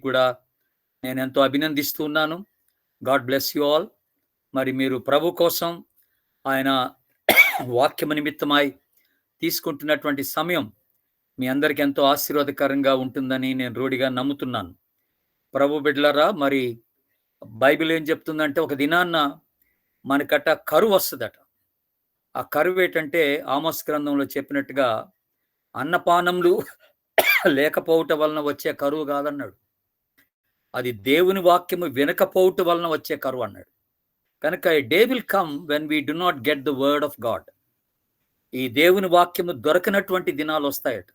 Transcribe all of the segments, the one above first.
కూడా నేను ఎంతో అభినందిస్తూ ఉన్నాను. God bless you all. మరి మీరు ప్రభు కోసం ఆయన వాక్యము నిమిత్తమై తీసుకుంటున్నటువంటి సమయం మీ అందరికి ఎంతో ఆశీర్వాదకరంగా ఉంటుందని నేను రూఢిగా నమ్ముతున్నాను. ప్రభు బిడ్డలారా, మరి బైబిల్ ఏం చెప్తుందంటే ఒక దినాన్న మనకట కరువు వస్తుందట. ఆ కరువు ఏంటంటే ఆమోస్ గ్రంథంలో చెప్పినట్టుగా అన్నపానములు లేకపోవటం వలన వచ్చే కరువు కాదన్నాడు. అది దేవుని వాక్యము వినకపోవట వలన వచ్చే కరువు అన్నాడు. కనుక a day will come when we do not get the word of God. ఈ దేవుని వాక్యము దొరకనటువంటి దినాలు వస్తాయట.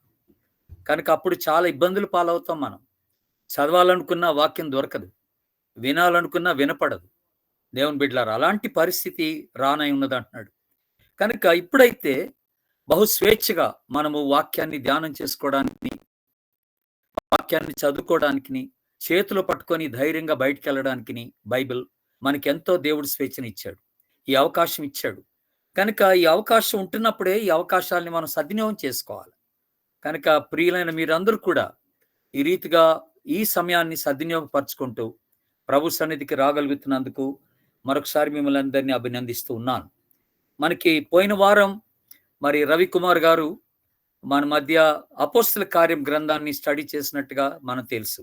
కనుక అప్పుడు చాలా ఇబ్బందులు పాలవుతాం. మనం చదవాలనుకున్న వాక్యం దొరకదు, వినాలనుకున్నా వినపడదు. దేవుని బిడ్డలారా, అలాంటి పరిస్థితి రానై ఉన్నది అంటున్నాడు. కనుక ఇప్పుడైతే బహు స్వేచ్ఛగా మనము వాక్యాన్ని ధ్యానం చేసుకోవడానికి, వాక్యాన్ని చదువుకోవడానికి, చేతిలో పట్టుకొని ధైర్యంగా బయటికి వెళ్ళడానికి బైబిల్ మనకెంతో దేవుడు స్వేచ్ఛను ఇచ్చాడు, ఈ అవకాశం ఇచ్చాడు. కనుక ఈ అవకాశం ఉంటున్నప్పుడే ఈ అవకాశాలని మనం సద్వినియోగం చేసుకోవాలి. కనుక ప్రియులైన మీరందరూ కూడా ఈ రీతిగా ఈ సమయాన్ని సద్వినియోగపరచుకుంటూ ప్రభు సన్నిధికి రాగలుగుతున్నందుకు మరొకసారి మిమ్మల్ని అందరినీ అభినందిస్తూ ఉన్నాను. మనకి పోయిన వారం మరి రవికుమార్ గారు మన మధ్య అపోస్తల కార్యం గ్రంథాన్ని స్టడీ చేసినట్టుగా మనకు తెలుసు.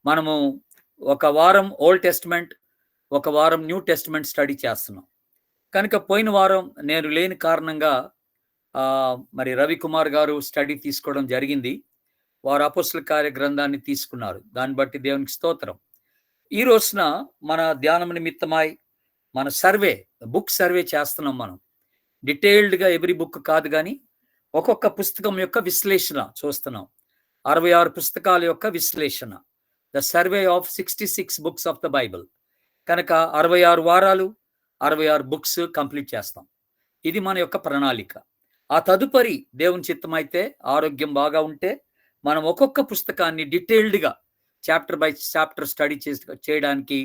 మనము ఒక వారం ఓల్డ్ టెస్ట్మెంట్, ఒక వారం న్యూ టెస్ట్మెంట్ స్టడీ చేస్తున్నాం. కనుక పోయిన వారం నేను లేని కారణంగా మరి రవికుమార్ గారు స్టడీ తీసుకోవడం జరిగింది. వారు అపోస్తల కార్య గ్రంథాన్ని తీసుకున్నారు. దాన్ని బట్టి దేవునికి స్తోత్రం. ఈ రోజున మన ధ్యానం నిమిత్తమై మన బుక్ సర్వే చేస్తున్నాం. మనం డీటెయిల్డ్గా ఎవ్రీ బుక్ కాదు, కానీ ఒక్కొక్క పుస్తకం యొక్క విశ్లేషణ చూస్తున్నాం. 66 పుస్తకాల యొక్క విశ్లేషణ, the survey of 66 books of the Bible. కనుక 66 వారాలు 66 బుక్స్ కంప్లీట్ చేస్తాం. ఇది మన యొక్క ప్రణాళిక. ఆ తదుపరి దేవుని చిత్తం అయితే, ఆరోగ్యం బాగా ఉంటే, మనం ఒక్కొక్క పుస్తకాన్ని డీటెయిల్డ్గా చాప్టర్ బై చాప్టర్ స్టడీ చేయడానికి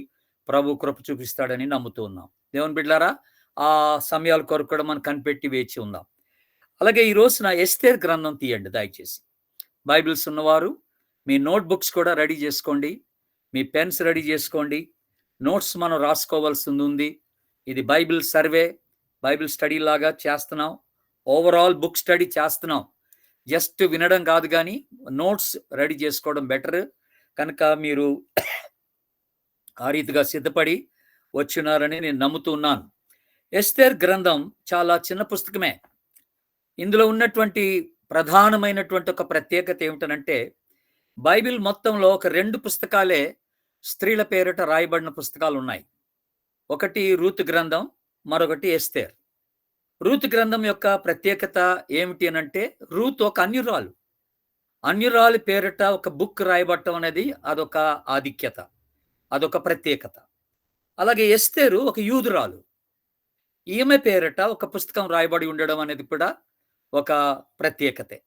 ప్రభు కృప చూపిస్తాడని నమ్ముతూ ఉన్నాం. దేవుని బిడ్డలారా, ఆ సమయాల కొరకు కూడా మనం కనిపెట్టి వేచి ఉందాం. అలాగే ఈ రోజున ఎస్తేర్ గ్రంథం తీయండి దయచేసి. బైబిల్స్ ఉన్నవారు మీ నోట్ బుక్స్ కూడా రెడీ చేసుకోండి, మీ పెన్స్ రెడీ చేసుకోండి. నోట్స్ మనం రాసుకోవాల్సి ఉంది. ఇది బైబిల్ సర్వే, బైబిల్ స్టడీ లాగా చేస్తున్నాం. ఓవరాల్ బుక్ స్టడీ చేస్తున్నాం. జస్ట్ వినడం కాదు, కానీ నోట్స్ రెడీ చేసుకోవడం బెటర్. కనుక మీరు ఆ రీతిగా సిద్ధపడి వచ్చినారని నేను నమ్ముతూ ఉన్నాను. ఎస్తేర్ గ్రంథం చాలా చిన్న పుస్తకమే. ఇందులో ఉన్నటువంటి ప్రధానమైనటువంటి ఒక ప్రత్యేకత ఏమిటనంటే, బైబిల్ మొత్తంలో ఒక 2 పుస్తకాలే స్త్రీల పేరిట రాయబడిన పుస్తకాలు ఉన్నాయి. ఒకటి రూతు గ్రంథం, మరొకటి ఎస్తేర్. రూతు గ్రంథం యొక్క ప్రత్యేకత ఏమిటి అనంటే, రూతు ఒక అన్యురాలు పేరిట ఒక బుక్ రాయబడటం అనేది అదొక ఆధిక్యత, అదొక ప్రత్యేకత. అలాగే ఎస్తేరు ఒక యూదురాలు, ఈమె పేరిట ఒక పుస్తకం రాయబడి ఉండడం అనేది కూడా ఒక ప్రత్యేకతే.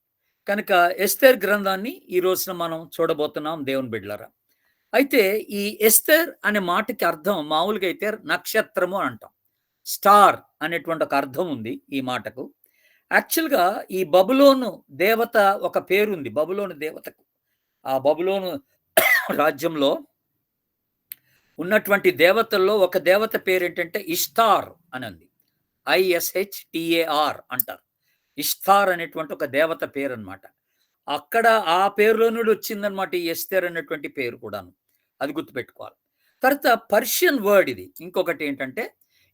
కనుక ఎస్తేర్ గ్రంథాన్ని ఈ రోజున మనం చూడబోతున్నాం దేవుని బిడ్డలారా. అయితే ఈ ఎస్తేర్ అనే మాటకి అర్థం మామూలుగా అయితే నక్షత్రము అంటాం. స్టార్ అనేటువంటి ఒక అర్థం ఉంది ఈ మాటకు. యాక్చువల్గా ఈ బబులోను దేవత ఒక పేరుంది, బబులోను దేవతకు. ఆ బబులోను రాజ్యంలో ఉన్నటువంటి దేవతల్లో ఒక దేవత పేరు ఏంటంటే ఇష్తార్ అని ఉంది. ISHTAR అంటారు. ఇష్తార్ అనేటువంటి ఒక దేవత పేరు అనమాట. అక్కడ ఆ పేరులో నుండి వచ్చిందనమాట ఈ ఎస్తేర్ అనేటువంటి పేరు కూడాను. అది గుర్తుపెట్టుకోవాలి. తర్వాత పర్షియన్ వర్డ్ ఇది. ఇంకొకటి ఏంటంటే,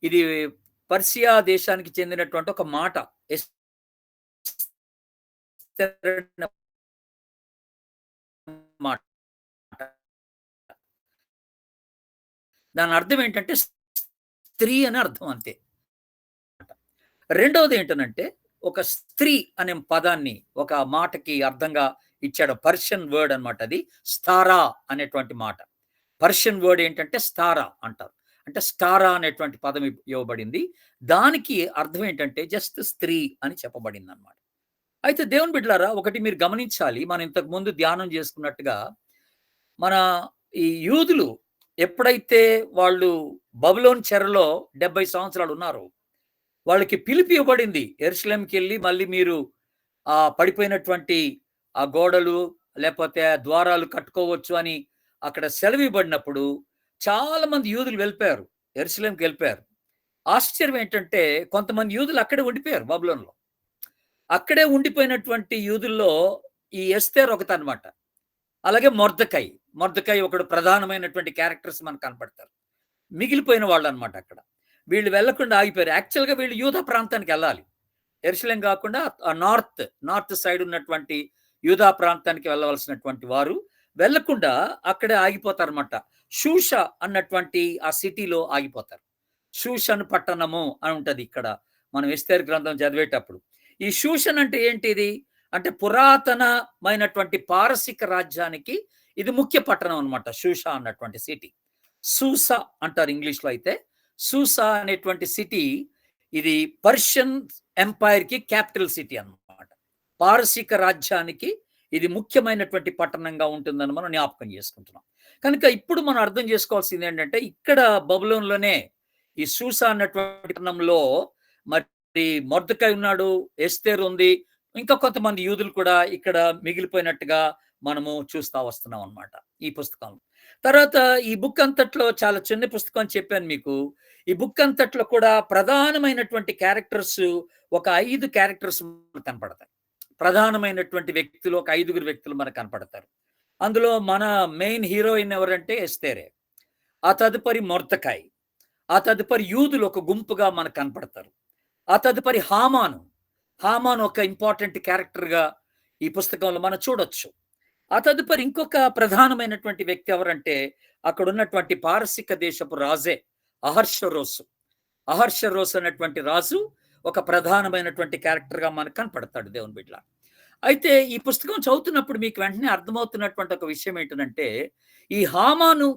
ఇది పర్షియా దేశానికి చెందినటువంటి ఒక మాట. మాట దాని అర్థం ఏంటంటే స్త్రీ అని అర్థం, అంతే. రెండవది ఏంటనంటే, ఒక స్త్రీ అనే పదాన్ని ఒక మాటకి అర్థంగా ఇచ్చాడు. పర్షియన్ వర్డ్ అనమాట అది. స్టారా అనేటువంటి మాట. పర్షియన్ వర్డ్ ఏంటంటే స్టారా అంటారు. అంటే స్టారా అనేటువంటి పదం ఇవ్వబడింది. దానికి అర్థం ఏంటంటే జస్ట్ స్త్రీ అని చెప్పబడింది అనమాట. అయితే దేవుని బిడ్డలారా, ఒకటి మీరు గమనించాలి. మనం ఇంతకు ముందు ధ్యానం చేసుకున్నట్టుగా, మన ఈ యూదులు ఎప్పుడైతే వాళ్ళు బబులోను చెరలో 70 సంవత్సరాలు ఉన్నారు, వాళ్ళకి పిలుపు ఇవ్వబడింది. యెరూషలేంకి వెళ్ళి మళ్ళీ మీరు పడిపోయినటువంటి ఆ గోడలు లేకపోతే ద్వారాలు కట్టుకోవచ్చు అని అక్కడ సెలవు ఇవ్వబడినప్పుడు చాలా మంది యూదులు వెళ్ళిపోయారు. యెరూషలేంకి వెళ్ళిపోయారు. ఆశ్చర్యం ఏంటంటే కొంతమంది యూదులు అక్కడే ఉండిపోయారు బబులోనులో. అక్కడే ఉండిపోయినటువంటి యూదుల్లో ఈ ఎస్తేర్ ఒకతనమాట. అలాగే మొర్దెకై. మొర్దెకై ఒకడు ప్రధానమైనటువంటి క్యారెక్టర్స్ మనకు కనపడతారు. మిగిలిపోయిన వాళ్ళనమాట అక్కడ. వీళ్ళు వెళ్ళకుండా ఆగిపోయారు. యాక్చువల్‌గా వీళ్ళు యూదా ప్రాంతానికెళ్ళాలి. యెరూషలేం గాకుండా నార్త్ సైడ్ ఉన్నటువంటి యూదా ప్రాంతానికి వెళ్ళవలసినటువంటి వారు వెళ్ళకుండా అక్కడే ఆగిపోతారన్నమాట. షూష అన్నటువంటి ఆ సిటీలో ఆగిపోతారు. షూషన్ పట్టణము అని ఉంటది ఇక్కడ. మనం ఎస్తేర్ గ్రంథం చదివేటప్పుడు. ఈ షూషన్ అంటే ఏంటిది? అంటే పురాతనమైనటువంటి పారసీక రాజ్యానికి ఇది ముఖ్య పట్టణం అన్నమాట. షూష అన్నటువంటి సిటీ. సూసా అంటారు ఇంగ్లీష్‌లో అయితే. సూసా అనేటువంటి సిటీ ఇది పర్షియన్ ఎంపైర్‌కి క్యాపిటల్ సిటీ అన్నమాట. పారసీక రాజ్యానికి ఇది ముఖ్యమైనటువంటి పట్టణంగా ఉంటుందని మనం జ్ఞాపకం చేసుకుంటున్నాం. కనుక ఇప్పుడు మనం అర్థం చేసుకోవాల్సింది ఏంటంటే ఇక్కడ బబులోనులోనే ఈ సూసా అన్నటువంటి పట్టణంలో మరి మొర్దెకై ఉన్నాడు, ఎస్తేర్ ఉంది. ఇంకా కొంతమంది యూదులు కూడా ఇక్కడ మిగిలిపోయినట్టుగా మనము చూస్తా వస్తున్నాం అన్నమాట ఈ పుస్తకంలో. తర్వాత ఈ బుక్ అంతట్లో చాలా చిన్న పుస్తకం అని చెప్పాను మీకు. ఈ బుక్ అంతట్లో కూడా ప్రధానమైనటువంటి క్యారెక్టర్స్ ఒక 5 క్యారెక్టర్స్ కనపడతాయి. ప్రధానమైనటువంటి వ్యక్తులు ఒక 5గురు వ్యక్తులు మనకు కనపడతారు. అందులో మన మెయిన్ హీరోయిన్ ఎవరంటే ఎస్తేరే. ఆ తదుపరి మొర్దెకై. ఆ తదుపరి యూదులు ఒక గుంపుగా మనకు కనపడతారు. ఆ తదుపరి హామాను. హామాను ఒక ఇంపార్టెంట్ క్యారెక్టర్‌గా ఈ పుస్తకంలో మనం చూడొచ్చు. ఆ తదుపరి ఇంకొక ప్రధానమైనటువంటి వ్యక్తి ఎవరంటే అక్కడున్నటువంటి పారసీక దేశపు రాజే అహర్షరోసు. అహర్షరోసు అనేటువంటి రాజు ఒక ప్రధానమైనటువంటి క్యారెక్టర్‌గా మనకు కనపడతాడు దేవుని బిడ్డలారా. అయితే ఈ పుస్తకం చదువుతున్నప్పుడు మీకు వెంటనే అర్థమవుతున్నటువంటి ఒక విషయం ఏంటంటే ఈ హామాను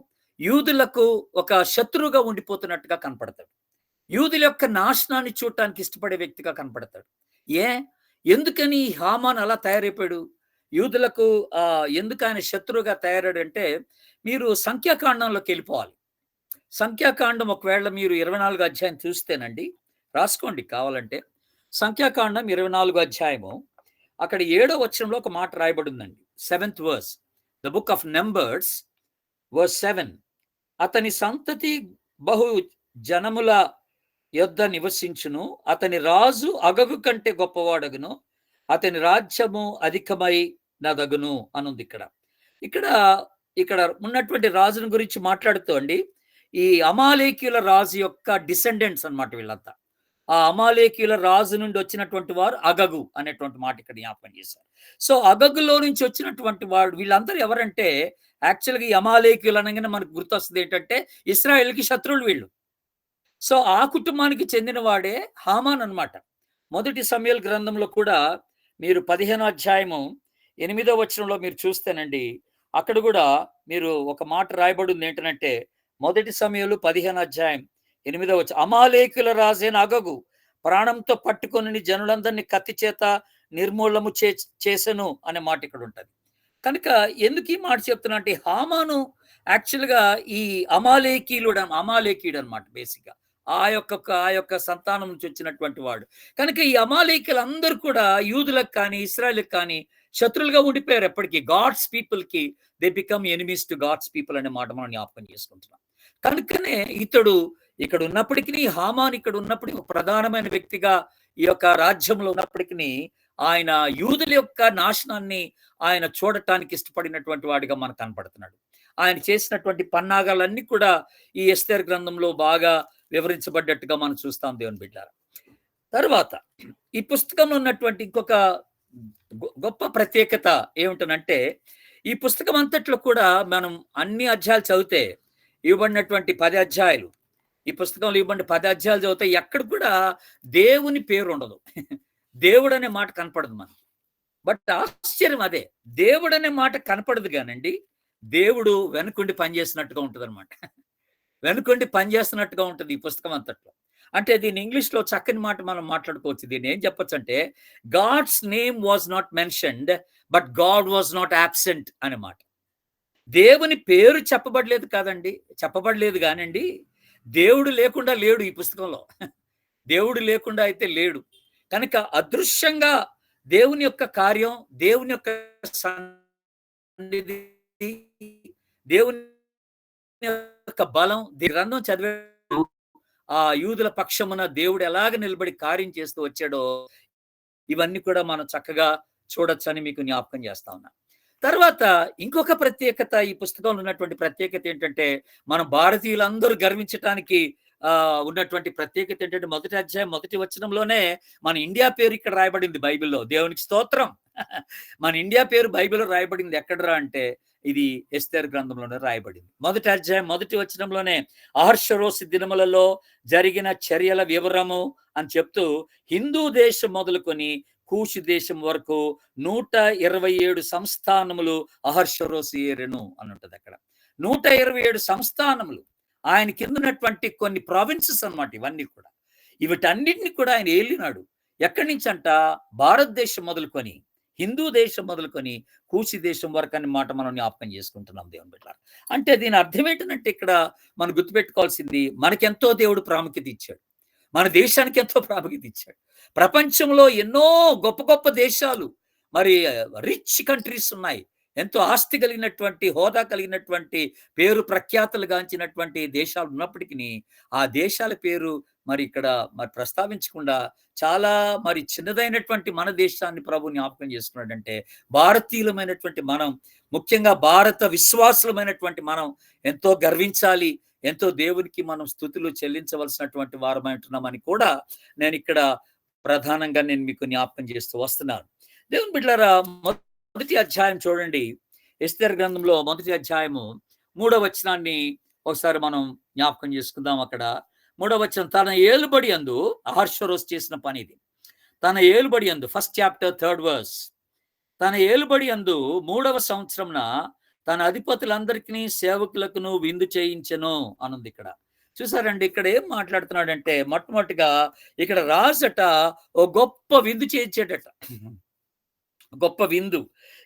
యూదులకు ఒక శత్రువుగా ఉండిపోతున్నట్టుగా కనపడతాడు. యూదుల యొక్క నాశనాన్ని చూడటానికి ఇష్టపడే వ్యక్తిగా కనపడతాడు. ఏ ఎందుకని ఈ హామాను అలా తయారైపోయాడు? యూదులకు ఎందుకు ఆయన శత్రువుగా తయారయ్యాడంటే మీరు సంఖ్యాకాండంలోకి వెళ్ళిపోవాలి. సంఖ్యాకాండం ఒకవేళ మీరు 24 అధ్యాయం చూస్తేనండి, రాసుకోండి కావాలంటే. సంఖ్యాకాండం 24 అధ్యాయము అక్కడ 7వ వచనంలో ఒక మాట రాయబడి ఉందండి. 7th verse. The book of numbers verse 7. అతని సంతతి బహు జనముల యొద్ద నివసించును. అతని రాజు అగగు కంటే గొప్పవాడగును. అతని రాజ్యము అధికమై నదగును అనుంది ఇక్కడ. ఇక్కడ ఇక్కడ ఉన్నటువంటి రాజుని గురించి మాట్లాడుతూ అండి ఈ అమాలేకీయుల రాజు యొక్క డిసెండెంట్స్ అన్నమాట వీళ్ళంతా. ఆ అమాలేకీయుల రాజు నుండి వచ్చినటువంటి వారు అగగు అనేటువంటి మాట ఇక్కడ జ్ఞాపకం చేశారు. సో అగగులో నుంచి వచ్చినటువంటి వాడు వీళ్ళందరూ ఎవరంటే యాక్చువల్‌గా ఈ అమాలేకీయులు అనగానే మనకు గుర్తొస్తుంది ఏంటంటే ఇశ్రాయేలుకి శత్రువులు వీళ్ళు. సో ఆ కుటుంబానికి చెందిన వాడే హామాన్ అన్నమాట. మొదటి సమూయేలు గ్రంథంలో కూడా మీరు 15వ అధ్యాయము 8వ వచనంలో మీరు చూస్తేనండి అక్కడ కూడా మీరు ఒక మాట రాయబడి ఉంది ఏంటంటే మొదటి సమూయేలు 15వ అధ్యాయం 8వ వచనం అమాలేకుల రాజైన అగగు ప్రాణంతో పట్టుకొని జనులందరినీ కత్తి చేత నిర్మూలము చేసెను అనే మాట ఇక్కడ ఉంటది. కనుక ఎందుకు ఈ మాట చెప్తున్నా అంటే హామాను యాక్చువల్‌గా ఈ అమాలేకీయుడు అన్నమాట బేసిక్‌గా. ఆ యొక్క సంతానం నుంచి వచ్చినటువంటి వాడు. కనుక ఈ అమాలేకీయులందరూ కూడా యూదులకు కానీ, ఇశ్రాయేలుకి కానీ శత్రువులుగా ఉండిపోయారు ఎప్పటికి. గాడ్స్ పీపుల్‌కి they become enemies to God's people అనే మాట మనం జ్ఞాపకం చేసుకుంటున్నాం. కనుకనే ఇతడు ఇక్కడ ఉన్నప్పటికీ హామాన్ ఇక్కడ ఉన్నప్పటికీ ఒక ప్రధానమైన వ్యక్తిగా ఈ యొక్క రాజ్యంలో ఉన్నప్పటికీ ఆయన యూదుల యొక్క నాశనాన్ని ఆయన చూడటానికి ఇష్టపడినటువంటి వాడిగా మనకు కనపడుతున్నాడు. ఆయన చేసినటువంటి పన్నాగాలన్నీ కూడా ఈ ఎస్తేర్ గ్రంథంలో బాగా వివరించబడ్డట్టుగా మనం చూస్తాం దేవుని బిడ్డలారా. తర్వాత ఈ పుస్తకంలో ఉన్నటువంటి ఇంకొక గొప్ప ప్రత్యేకత ఏమిటనంటే ఈ పుస్తకం అంతట్లో కూడా మనం అన్ని అధ్యాయాలు చదివితే ఇవ్వబడినటువంటి 10 అధ్యాయాలు ఈ పుస్తకంలో ఇవ్వబడిన 10 అధ్యాయాలు చదివితే ఎక్కడ కూడా దేవుని పేరు ఉండదు. దేవుడు అనే మాట కనపడదు మనకి. బట్ ఆశ్చర్యం అదే దేవుడు అనే మాట కనపడదు కానండి దేవుడు వెనుకుండి పనిచేసినట్టుగా ఉంటుంది అనమాట. వెనుకొండి పనిచేస్తున్నట్టుగా ఉంటుంది ఈ పుస్తకం అంతట్లో. అంటే దీని ఇంగ్లీష్‌లో చక్కని మాట మనం మాట్లాడుకోవచ్చు. దీన్ని ఏం చెప్పొచ్చు అంటే God's name was not mentioned but God was not absent అనే మాట. దేవుని పేరు చెప్పబడలేదు కాదండి. చెప్పబడలేదు గానండి దేవుడు లేకుండా లేడు ఈ పుస్తకంలో. దేవుడు లేకుండా అయితే లేడు. కనుక అదృశ్యంగా దేవుని యొక్క కార్యం, దేవుని యొక్క సన్నిధి, దేవుని యొక్క బలం గ్రంథం చదివే ఆ యూదుల పక్షమున దేవుడు ఎలాగ నిలబడి కార్యం చేస్తూ వచ్చాడో ఇవన్నీ కూడా మనం చక్కగా చూడొచ్చని మీకు జ్ఞాపకం చేస్తా ఉన్నా. తర్వాత ఇంకొక ప్రత్యేకత, ఈ పుస్తకంలో ఉన్నటువంటి ప్రత్యేకత ఏంటంటే, మనం భారతీయులందరూ గర్వించటానికి ఉన్నటువంటి ప్రత్యేకత ఏంటంటే, మొదటి అధ్యాయం మొదటి వచనంలోనే మన ఇండియా పేరు ఇక్కడ రాయబడింది బైబిల్‌లో. దేవునికి స్తోత్రం. మన ఇండియా పేరు బైబిల్‌లో రాయబడింది ఎక్కడరా అంటే, ఇది ఎస్తేరు గ్రంథంలోనే రాయబడింది. మొదటి అధ్యాయం మొదటి వచనంలోనే అహర్షరోషు దినములలో జరిగిన చర్యల వివరము అని చెప్తూ, హిందూ దేశం మొదలుకొని కూషు దేశం వరకు 127 సంస్థానములు అహర్షరోషు ఏరెను అని ఉంటది అక్కడ. 127 సంస్థానములు ఆయన కింద ఉన్నటువంటి కొన్ని ప్రావిన్సెస్ అన్నమాట ఇవన్నీ కూడా. వీటన్నిటిని కూడా ఆయన ఏలినాడు. ఎక్కడి నుంచి అంట, భారతదేశం మొదలుకొని హిందూ దేశం మొదలుకొని కూషి దేశం వరకు అనే మాట మనం జ్ఞాపకం చేసుకుంటున్నాం దేవుని బిడ్డలారా. అంటే దీని అర్థం ఏంటంటే, ఇక్కడ మనం గుర్తుపెట్టుకోవాల్సింది, మనకెంతో దేవుడు ప్రాముఖ్యత ఇచ్చాడు. మన దేశానికి ఎంతో ప్రాముఖ్యత ఇచ్చాడు. ప్రపంచంలో ఎన్నో గొప్ప గొప్ప దేశాలు, మరి రిచ్ కంట్రీస్ ఉన్నాయి. ఎంతో ఆస్తి కలిగినటువంటి, హోదా కలిగినటువంటి, పేరు ప్రఖ్యాతలు గాంచినటువంటి దేశాలు ఉన్నప్పటికీ ఆ దేశాల పేరు మరి ఇక్కడ మరి ప్రస్తావించకుండా చాలా మరి చిన్నదైనటువంటి మన దేశాన్ని ప్రభు జ్ఞాపకం చేసుకున్నాడంటే, భారతీయులమైనటువంటి మనం, ముఖ్యంగా భారత విశ్వాసులమైనటువంటి మనం ఎంతో గర్వించాలి, ఎంతో దేవునికి మనం స్తుతులు చెల్లించవలసినటువంటి వారమై ఉంటున్నామని కూడా నేను ఇక్కడ ప్రధానంగా నేను మీకు జ్ఞాపకం చేస్తూ వస్తున్నాను. దేవుని బిడ్డలారా, మొదటి అధ్యాయం చూడండి. ఎస్తేరు గ్రంథంలో మొదటి అధ్యాయము 3వ వచనాన్ని ఒకసారి మనం జ్ఞాపకం చేసుకుందాం. అక్కడ 3వ వచనం, తన ఏలుబడి యందు అహర్షరోషు చేసిన పని ఇది. తన ఏలుబడి యందు, ఫస్ట్ చాప్టర్ 3rd verse, తన ఏలుబడి యందు 3వ సంవత్సరంన తన అధిపతులందరికీ సేవకులకును విందు చేయించెను అనుంది ఇక్కడ. చూసారండి, ఇక్కడ ఏం మాట్లాడుతున్నాడంటే, మొట్టమొదటిగా ఇక్కడ రాజట ఓ గొప్ప విందు చేయించాడట. గొప్ప విందు.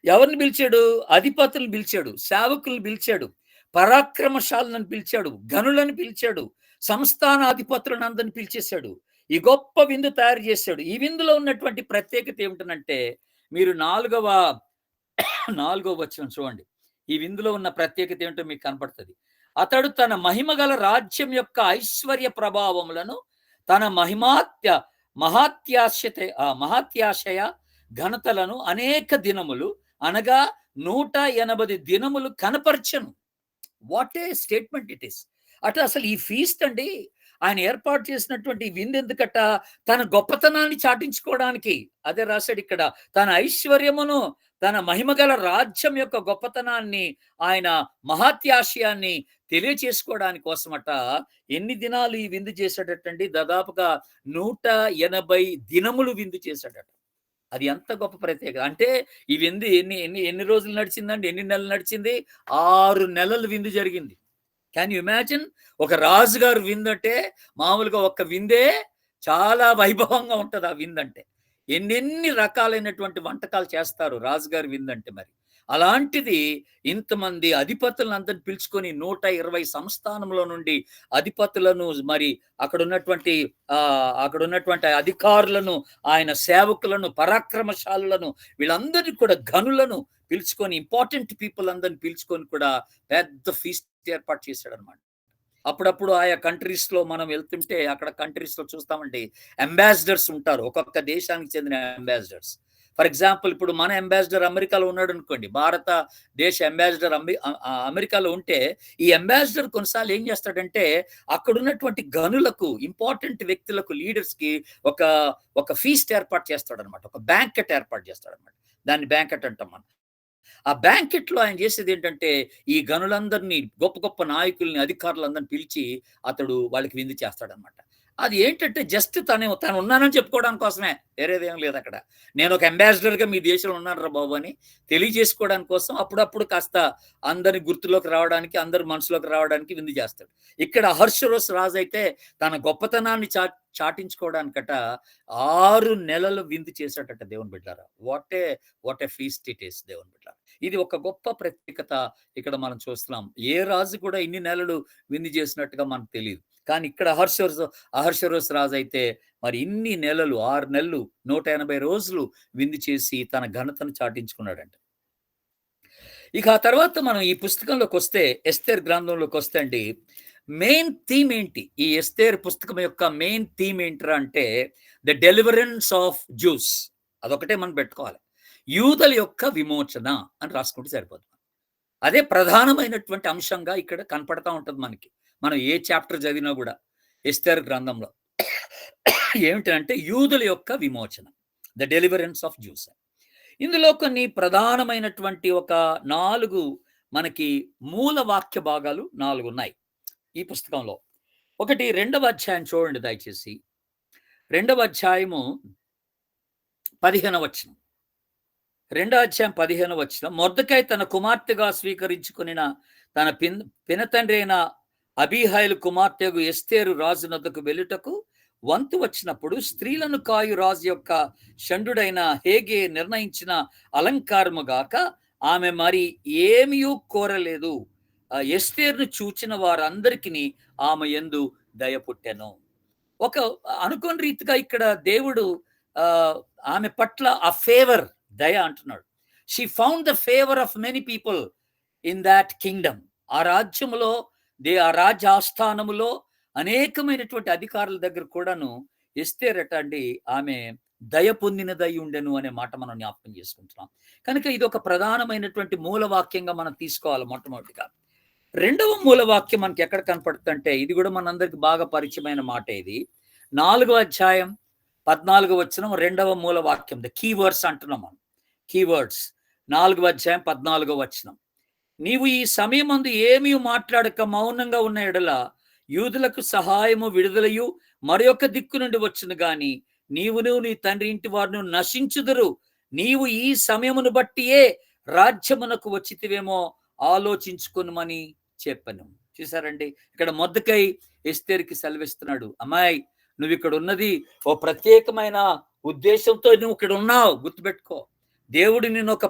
ఎవరిని పిలిచాడు? అధిపతులను పిలిచాడు, సేవకులను పిలిచాడు, పరాక్రమశాలను పిలిచాడు, గనులను పిలిచాడు, సంస్థానాధిపతులను అందరిని పిలిచేశాడు. ఈ గొప్ప విందు తయారు చేశాడు. ఈ విందులో ఉన్నటువంటి ప్రత్యేకత ఏమిటనంటే, మీరు 4వ వచనం చూడండి. ఈ విందులో ఉన్న ప్రత్యేకత ఏమిటో మీకు కనపడుతుంది. అతడు తన మహిమగల రాజ్యం యొక్క ఐశ్వర్య ప్రభావములను, తన మహాత్యాశయ ఘనతలను అనేక దినములు, అనగా 180 దినములు కనపరచను. What a statement it is. అటు అసలు ఈ ఫీస్ట్ అండి, ఆయన ఏర్పాటు చేసినటువంటి విందు ఎందుకట, తన గొప్పతనాన్ని చాటించుకోవడానికి. అదే రాశాడు ఇక్కడ, తన ఐశ్వర్యమును, తన మహిమగల రాజ్యం యొక్క గొప్పతనాన్ని, ఆయన మహాత్యాశయాన్ని తెలియచేసుకోవడానికి కోసమట ఎన్ని దినాలు ఈ విందు చేశాడటండి? దాదాపుగా 180 దినములు విందు చేశాడట. అది ఎంత గొప్ప ప్రత్యేకత అంటే, ఈ విందు ఎన్ని ఎన్ని ఎన్ని రోజులు నడిచిందండి? ఎన్ని నెలలు నడిచింది? 6 నెలలు విందు జరిగింది. Can you imagine? ఒక రాజుగారు విందంటే మామూలుగా ఒక్క విందే చాలా వైభవంగా ఉంటది. ఆ విందంటే ఎన్నెన్ని రకాలైనటువంటి వంటకాలు చేస్తారు రాజుగారి విందంటే. మరి అలాంటిది ఇంతమంది అధిపతులను అందరిని పిలుచుకొని 120 సంస్థానంలో నుండి అధిపతులను, మరి అక్కడ ఉన్నటువంటి అధికారులను, ఆయన సేవకులను, పరాక్రమశాలులను, వీళ్ళందరినీ కూడా, గనులను పిలుచుకొని, ఇంపార్టెంట్ పీపుల్ అందరిని పిలుచుకొని కూడా పెద్ద ఫీస్ట్ ఏర్పాటు చేశాడు అనమాట. అప్పుడప్పుడు ఆయా కంట్రీస్ లో మనం వెళ్తుంటే, అక్కడ కంట్రీస్ లో చూస్తామండి, అంబాసిడర్స్ ఉంటారు, ఒక్కొక్క దేశానికి చెందిన అంబాసిడర్స్. ఫర్ ఎగ్జాంపుల్, ఇప్పుడు మన అంబాసిడర్ అమెరికాలో ఉన్నాడు అనుకోండి, భారత దేశ అంబాసిడర్ అమెరికాలో ఉంటే, ఈ అంబాసిడర్ కొన్నిసార్లు ఏం చేస్తాడంటే, అక్కడ ఉన్నటువంటి గనులకు, ఇంపార్టెంట్ వ్యక్తులకు, లీడర్స్ కి ఒక ఫీస్ట్ ఏర్పాటు చేస్తాడనమాట, ఒక బ్యాంకెట్ ఏర్పాటు చేస్తాడనమాట. దాన్ని బ్యాంకెట్ అంటాం మనం. ఆ బ్యాంకెట్ లో ఆయన చేసేది ఏంటంటే, ఈ గనులందరినీ, గొప్ప గొప్ప నాయకుల్ని, అధికారులందరిని పిలిచి అతడు వాళ్ళకి విందు చేస్తాడనమాట. అది ఏంటంటే, జస్ట్ తను ఉన్నానని చెప్పుకోవడానికి కోసమే, వేరేదేం లేదు అక్కడ. నేను ఒక అంబాసిడర్ గా మీ దేశంలో ఉన్నాను రా బాబు అని తెలియజేసుకోవడానికి కోసం, అప్పుడప్పుడు కాస్త అందరి గుర్తులోకి రావడానికి, అందరి మనసులోకి రావడానికి విందు చేస్తాడు. ఇక్కడ అహర్షరోషు రాజు అయితే తన గొప్పతనాన్ని చాటించుకోవడానికట 6 నెలలు విందు చేశాడట. దేవుని బిడ్డారా, what a feast it is. దేవుని బిడ్డారా, ఇది ఒక గొప్ప ప్రత్యేకత ఇక్కడ మనం చూస్తున్నాం. ఏ రాజు కూడా ఇన్ని నెలలు విందు చేసినట్టుగా మనకు తెలియదు. కానీ ఇక్కడ అహర్షరోషు రాజు అయితే మరి ఇన్ని నెలలు, 6 నెలలు, 180 రోజులు విందు చేసి తన ఘనతను చాటించుకున్నాడంట. ఇక ఆ తర్వాత మనం ఈ పుస్తకంలోకి వస్తే, ఎస్తేర్ గ్రంథంలోకి వస్తే అండి, మెయిన్ థీమ్ ఏంటి? ఈ ఎస్తేర్ పుస్తకం యొక్క మెయిన్ థీమ్ ఏంట్రా అంటే, ద డెలివరెన్స్ ఆఫ్ జ్యూస్. అదొకటే మనం పెట్టుకోవాలి. యూదుల యొక్క విమోచన అని రాసుకుంటే సరిపోతుంది. అదే ప్రధానమైనటువంటి అంశంగా ఇక్కడ కనపడతా ఉంటది మనకి. మనం ఏ చాప్టర్ చదివినా గూడా ఎస్తేర్ గ్రంథంలో. ఏమిటంటే యూదుల యొక్క విమోచన. The deliverance of juice. ఇందులో కొన్ని ప్రధానమైనటువంటి ఒక 4 మనకి మూల వాక్య భాగాలు 4 ఉన్నాయి ఈ పుస్తకంలో. ఒకటి 2వ అధ్యాయం చూడండి దయచేసి. 2వ అధ్యాయము 15వ వచనం. 2వ అధ్యాయం 15వ వచనం. మొర్దెకై తన కుమార్తెగా స్వీకరించుకొనిన తన పినతండ్రి అయిన అబీహైలు కుమార్తెగు ఎస్తేరు రాజునొద్దకు వెళ్ళుటకు వంతు వచ్చినప్పుడు, స్త్రీలను కాయు రాజు యొక్క షండుడైన హేగే నిర్ణయించిన అలంకారము గాక ఆమె మరి ఏమీయూ కోరలేదు. ఎస్తేరును చూచిన వారందరికిని ఆమె యందు దయ పుట్టెను. ఒక అనుకోని రీతిగా ఇక్కడ దేవుడు ఆమె పట్ల ఆ ఫేవర్, దయ అంటున్నాడు. She found the favour of many people in that Kingdom. ఆ రాజ్యములో, ఆ రాజ్య ఆస్థానములో అనేకమైనటువంటి అధికారుల దగ్గర కూడాను ఎస్తేరట అండి, ఆమె దయ పొందినదై ఉండెను అనే మాట మనం జ్ఞాపకం చేసుకుంటున్నాం. కనుక ఇది ఒక ప్రధానమైనటువంటి మూల వాక్యంగా మనం తీసుకోవాలి మొట్టమొదటిగా. 2వ మూల వాక్యం మనకి ఎక్కడ కనపడుతుందంటే, ఇది కూడా మనందరికి బాగా పరిచయమైన మాట. ఇది 4వ అధ్యాయం 14వ వచనం 2వ మూల వాక్యం. ద కీవర్డ్స్ అంటున్నాం మనం. కీవర్డ్స్ 4వ అధ్యాయం 14వ వచనం. నీవు ఈ సమయమందు ఏమీ మాట్లాడక మౌనంగా ఉన్న ఎడల యూదులకు సహాయము విడుదలయు మరొక దిక్కు నుండి వచ్చును గాని నీవును నీ తండ్రి ఇంటి వారును నశించుదురు. నీవు ఈ సమయమును బట్టియే రాజ్యమునకు వచ్చితివేమో ఆలోచించుకొనుమని చెప్పను. చూసారండి, ఇక్కడ మొర్దెకై ఎస్తేరుకి సెలవిస్తున్నాడు. అమ్మాయి, నువ్వు ఇక్కడ ఉన్నది ఓ ప్రత్యేకమైన ఉద్దేశంతో నువ్వు ఇక్కడ ఉన్నావు, గుర్తుపెట్టుకో. దేవుడు నిన్ను ఒక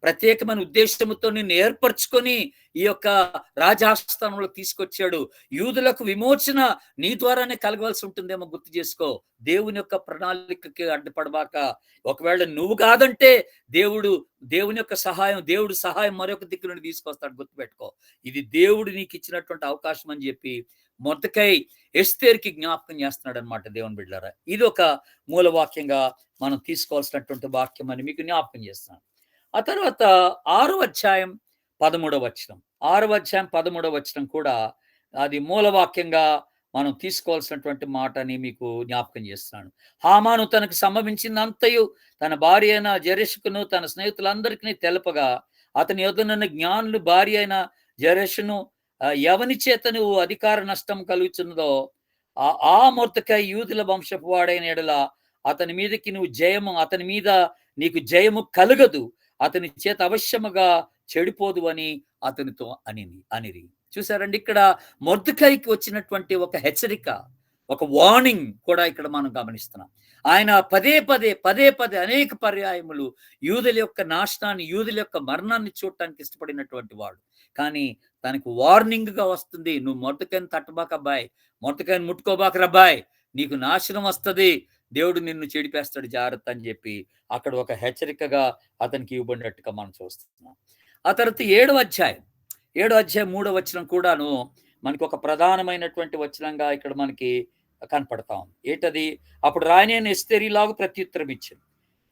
ప్రత్యేకమైన ఉద్దేశంతో నిన్ను ఏర్పరచుకొని ఈ యొక్క రాజాస్థానంలో తీసుకొచ్చాడు. యూదులకు విమోచన నీ ద్వారానే కలగవలసి ఉంటుందేమో గుర్తు చేసుకో. దేవుని యొక్క ప్రణాళికకి అడ్డుపడబాక. ఒకవేళ నువ్వు కాదంటే దేవుని యొక్క సహాయం, దేవుడు సహాయం మరొక దిక్కు నుండి తీసుకొస్తాడు, గుర్తుపెట్టుకో. ఇది దేవుడు నీకు ఇచ్చినటువంటి అవకాశం అని చెప్పి మొర్దెకై ఎస్తేరుకి జ్ఞాపకం చేస్తున్నాడు అనమాట దేవుని బిడ్డలారా. ఇది ఒక మూలవాక్యంగా మనం తీసుకోవాల్సినటువంటి వాక్యం అని మీకు జ్ఞాపకం చేస్తున్నాను. ఆ తర్వాత 6వ అధ్యాయం 13వ వచనం. 6వ అధ్యాయం 13వ వచనం కూడా అది మూలవాక్యంగా మనం తీసుకోవాల్సినటువంటి మాట అని మీకు జ్ఞాపకం చేస్తున్నాను. హామాను తనకు సంభవించినంతయు తన భార్య అయిన జెరెషుకును తన స్నేహితులందరికీ తెలపగా, అతని యొద్దనున్న జ్ఞానులు భార్య అయిన జెరెషును ఎవని చేత నువ్వు అధికార నష్టం కలుగుతున్నదో ఆ మొర్దెకై యూదుల వంశపు వాడైన ఎడల అతని మీద నీకు జయము కలగదు, అతని చేత అవశ్యముగా చెడిపోదు అని అతనితో అనిరి. చూసారండి, ఇక్కడ మొర్దెకైకి వచ్చినటువంటి ఒక హెచ్చరిక, ఒక వార్నింగ్ కూడా ఇక్కడ మనం గమనిస్తున్నాం. ఆయన పదే పదే అనేక పర్యాయములు యూదుల యొక్క నాశనాన్ని, యూదుల యొక్క మరణాన్ని చూడటానికి ఇష్టపడినటువంటి వాడు. కానీ తనకు వార్నింగ్ గా వస్తుంది, నువ్వు మొర్దెకైని తట్టబాక అబ్బాయి, మొర్దెకైని ముట్టుకోబాక రబ్బాయి, నీకు నాశనం వస్తుంది, దేవుడు నిన్ను చెడిపేస్తాడు, జాగ్రత్త అని చెప్పి అక్కడ ఒక హెచ్చరికగా అతనికి ఇవ్వబడినట్టుగా మనం చూస్తున్నాం. ఆ తర్వాత 7వ అధ్యాయం 3వ వచనం కూడాను మనకి ఒక ప్రధానమైనటువంటి వచనంగా ఇక్కడ మనకి కనపడతాం. ఏంటది? అప్పుడు రాయనేని ఎస్తేరిలాగా ప్రత్యుత్తరం ఇచ్చాను,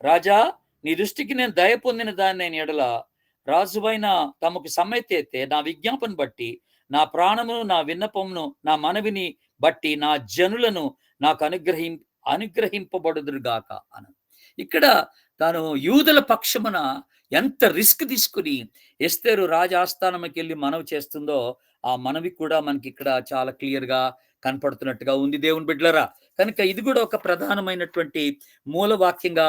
రాజా, నీ దృష్టికి నేను దయ పొందిన దాన్ని నేను ఎడల రాజువైన తమకు సమ్మతి అయితే నా విజ్ఞాపన బట్టి, నా ప్రాణమును, నా విన్నపమును, నా మనవిని బట్టి నా జనులను నాకు అనుగ్రహింపబడుదురుగాక అన. ఇక్కడ తాను యూదుల పక్షమున ఎంత రిస్క్ తీసుకుని ఎస్తేరు రాజాస్థానంకి వెళ్ళి మనవి చేస్తుందో ఆ మనవి కూడా మనకి ఇక్కడ చాలా క్లియర్ గా కనపడుతున్నట్టుగా ఉంది దేవుని బిడ్డలారా. కనుక ఇది కూడా ఒక ప్రధానమైనటువంటి మూలవాక్యంగా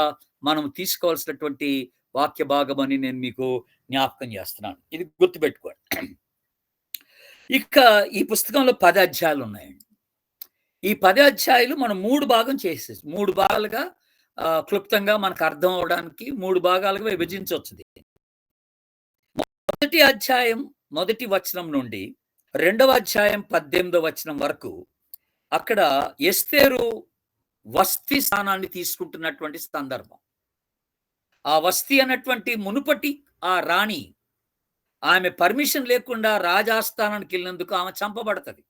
మనం తీసుకోవాల్సినటువంటి వాక్య భాగం అని నేను మీకు జ్ఞాపకం చేస్తున్నాను. ఇది గుర్తుపెట్టుకోండి. ఇక ఈ పుస్తకంలో 10 అధ్యాయాలు ఉన్నాయండి. ఈ 10 అధ్యాయాలు మనం 3 భాగాలుగా క్లుప్తంగా మనకు అర్థం అవడానికి 3 భాగాలుగా విభజించవచ్చు. మొదటి అధ్యాయం 1వ వచనం నుండి 2వ అధ్యాయం 18వ వచనం వరకు అక్కడ ఎస్తేరు వస్తీ స్థానాన్ని తీసుకుంటున్నటువంటి సందర్భం. ఆ వస్తీ అన్నటువంటి మునుపటి ఆ రాణి ఆమె పర్మిషన్ లేకుండా రాజాస్థానానికి వెళ్ళినందుకు ఆమె చంపబడతది.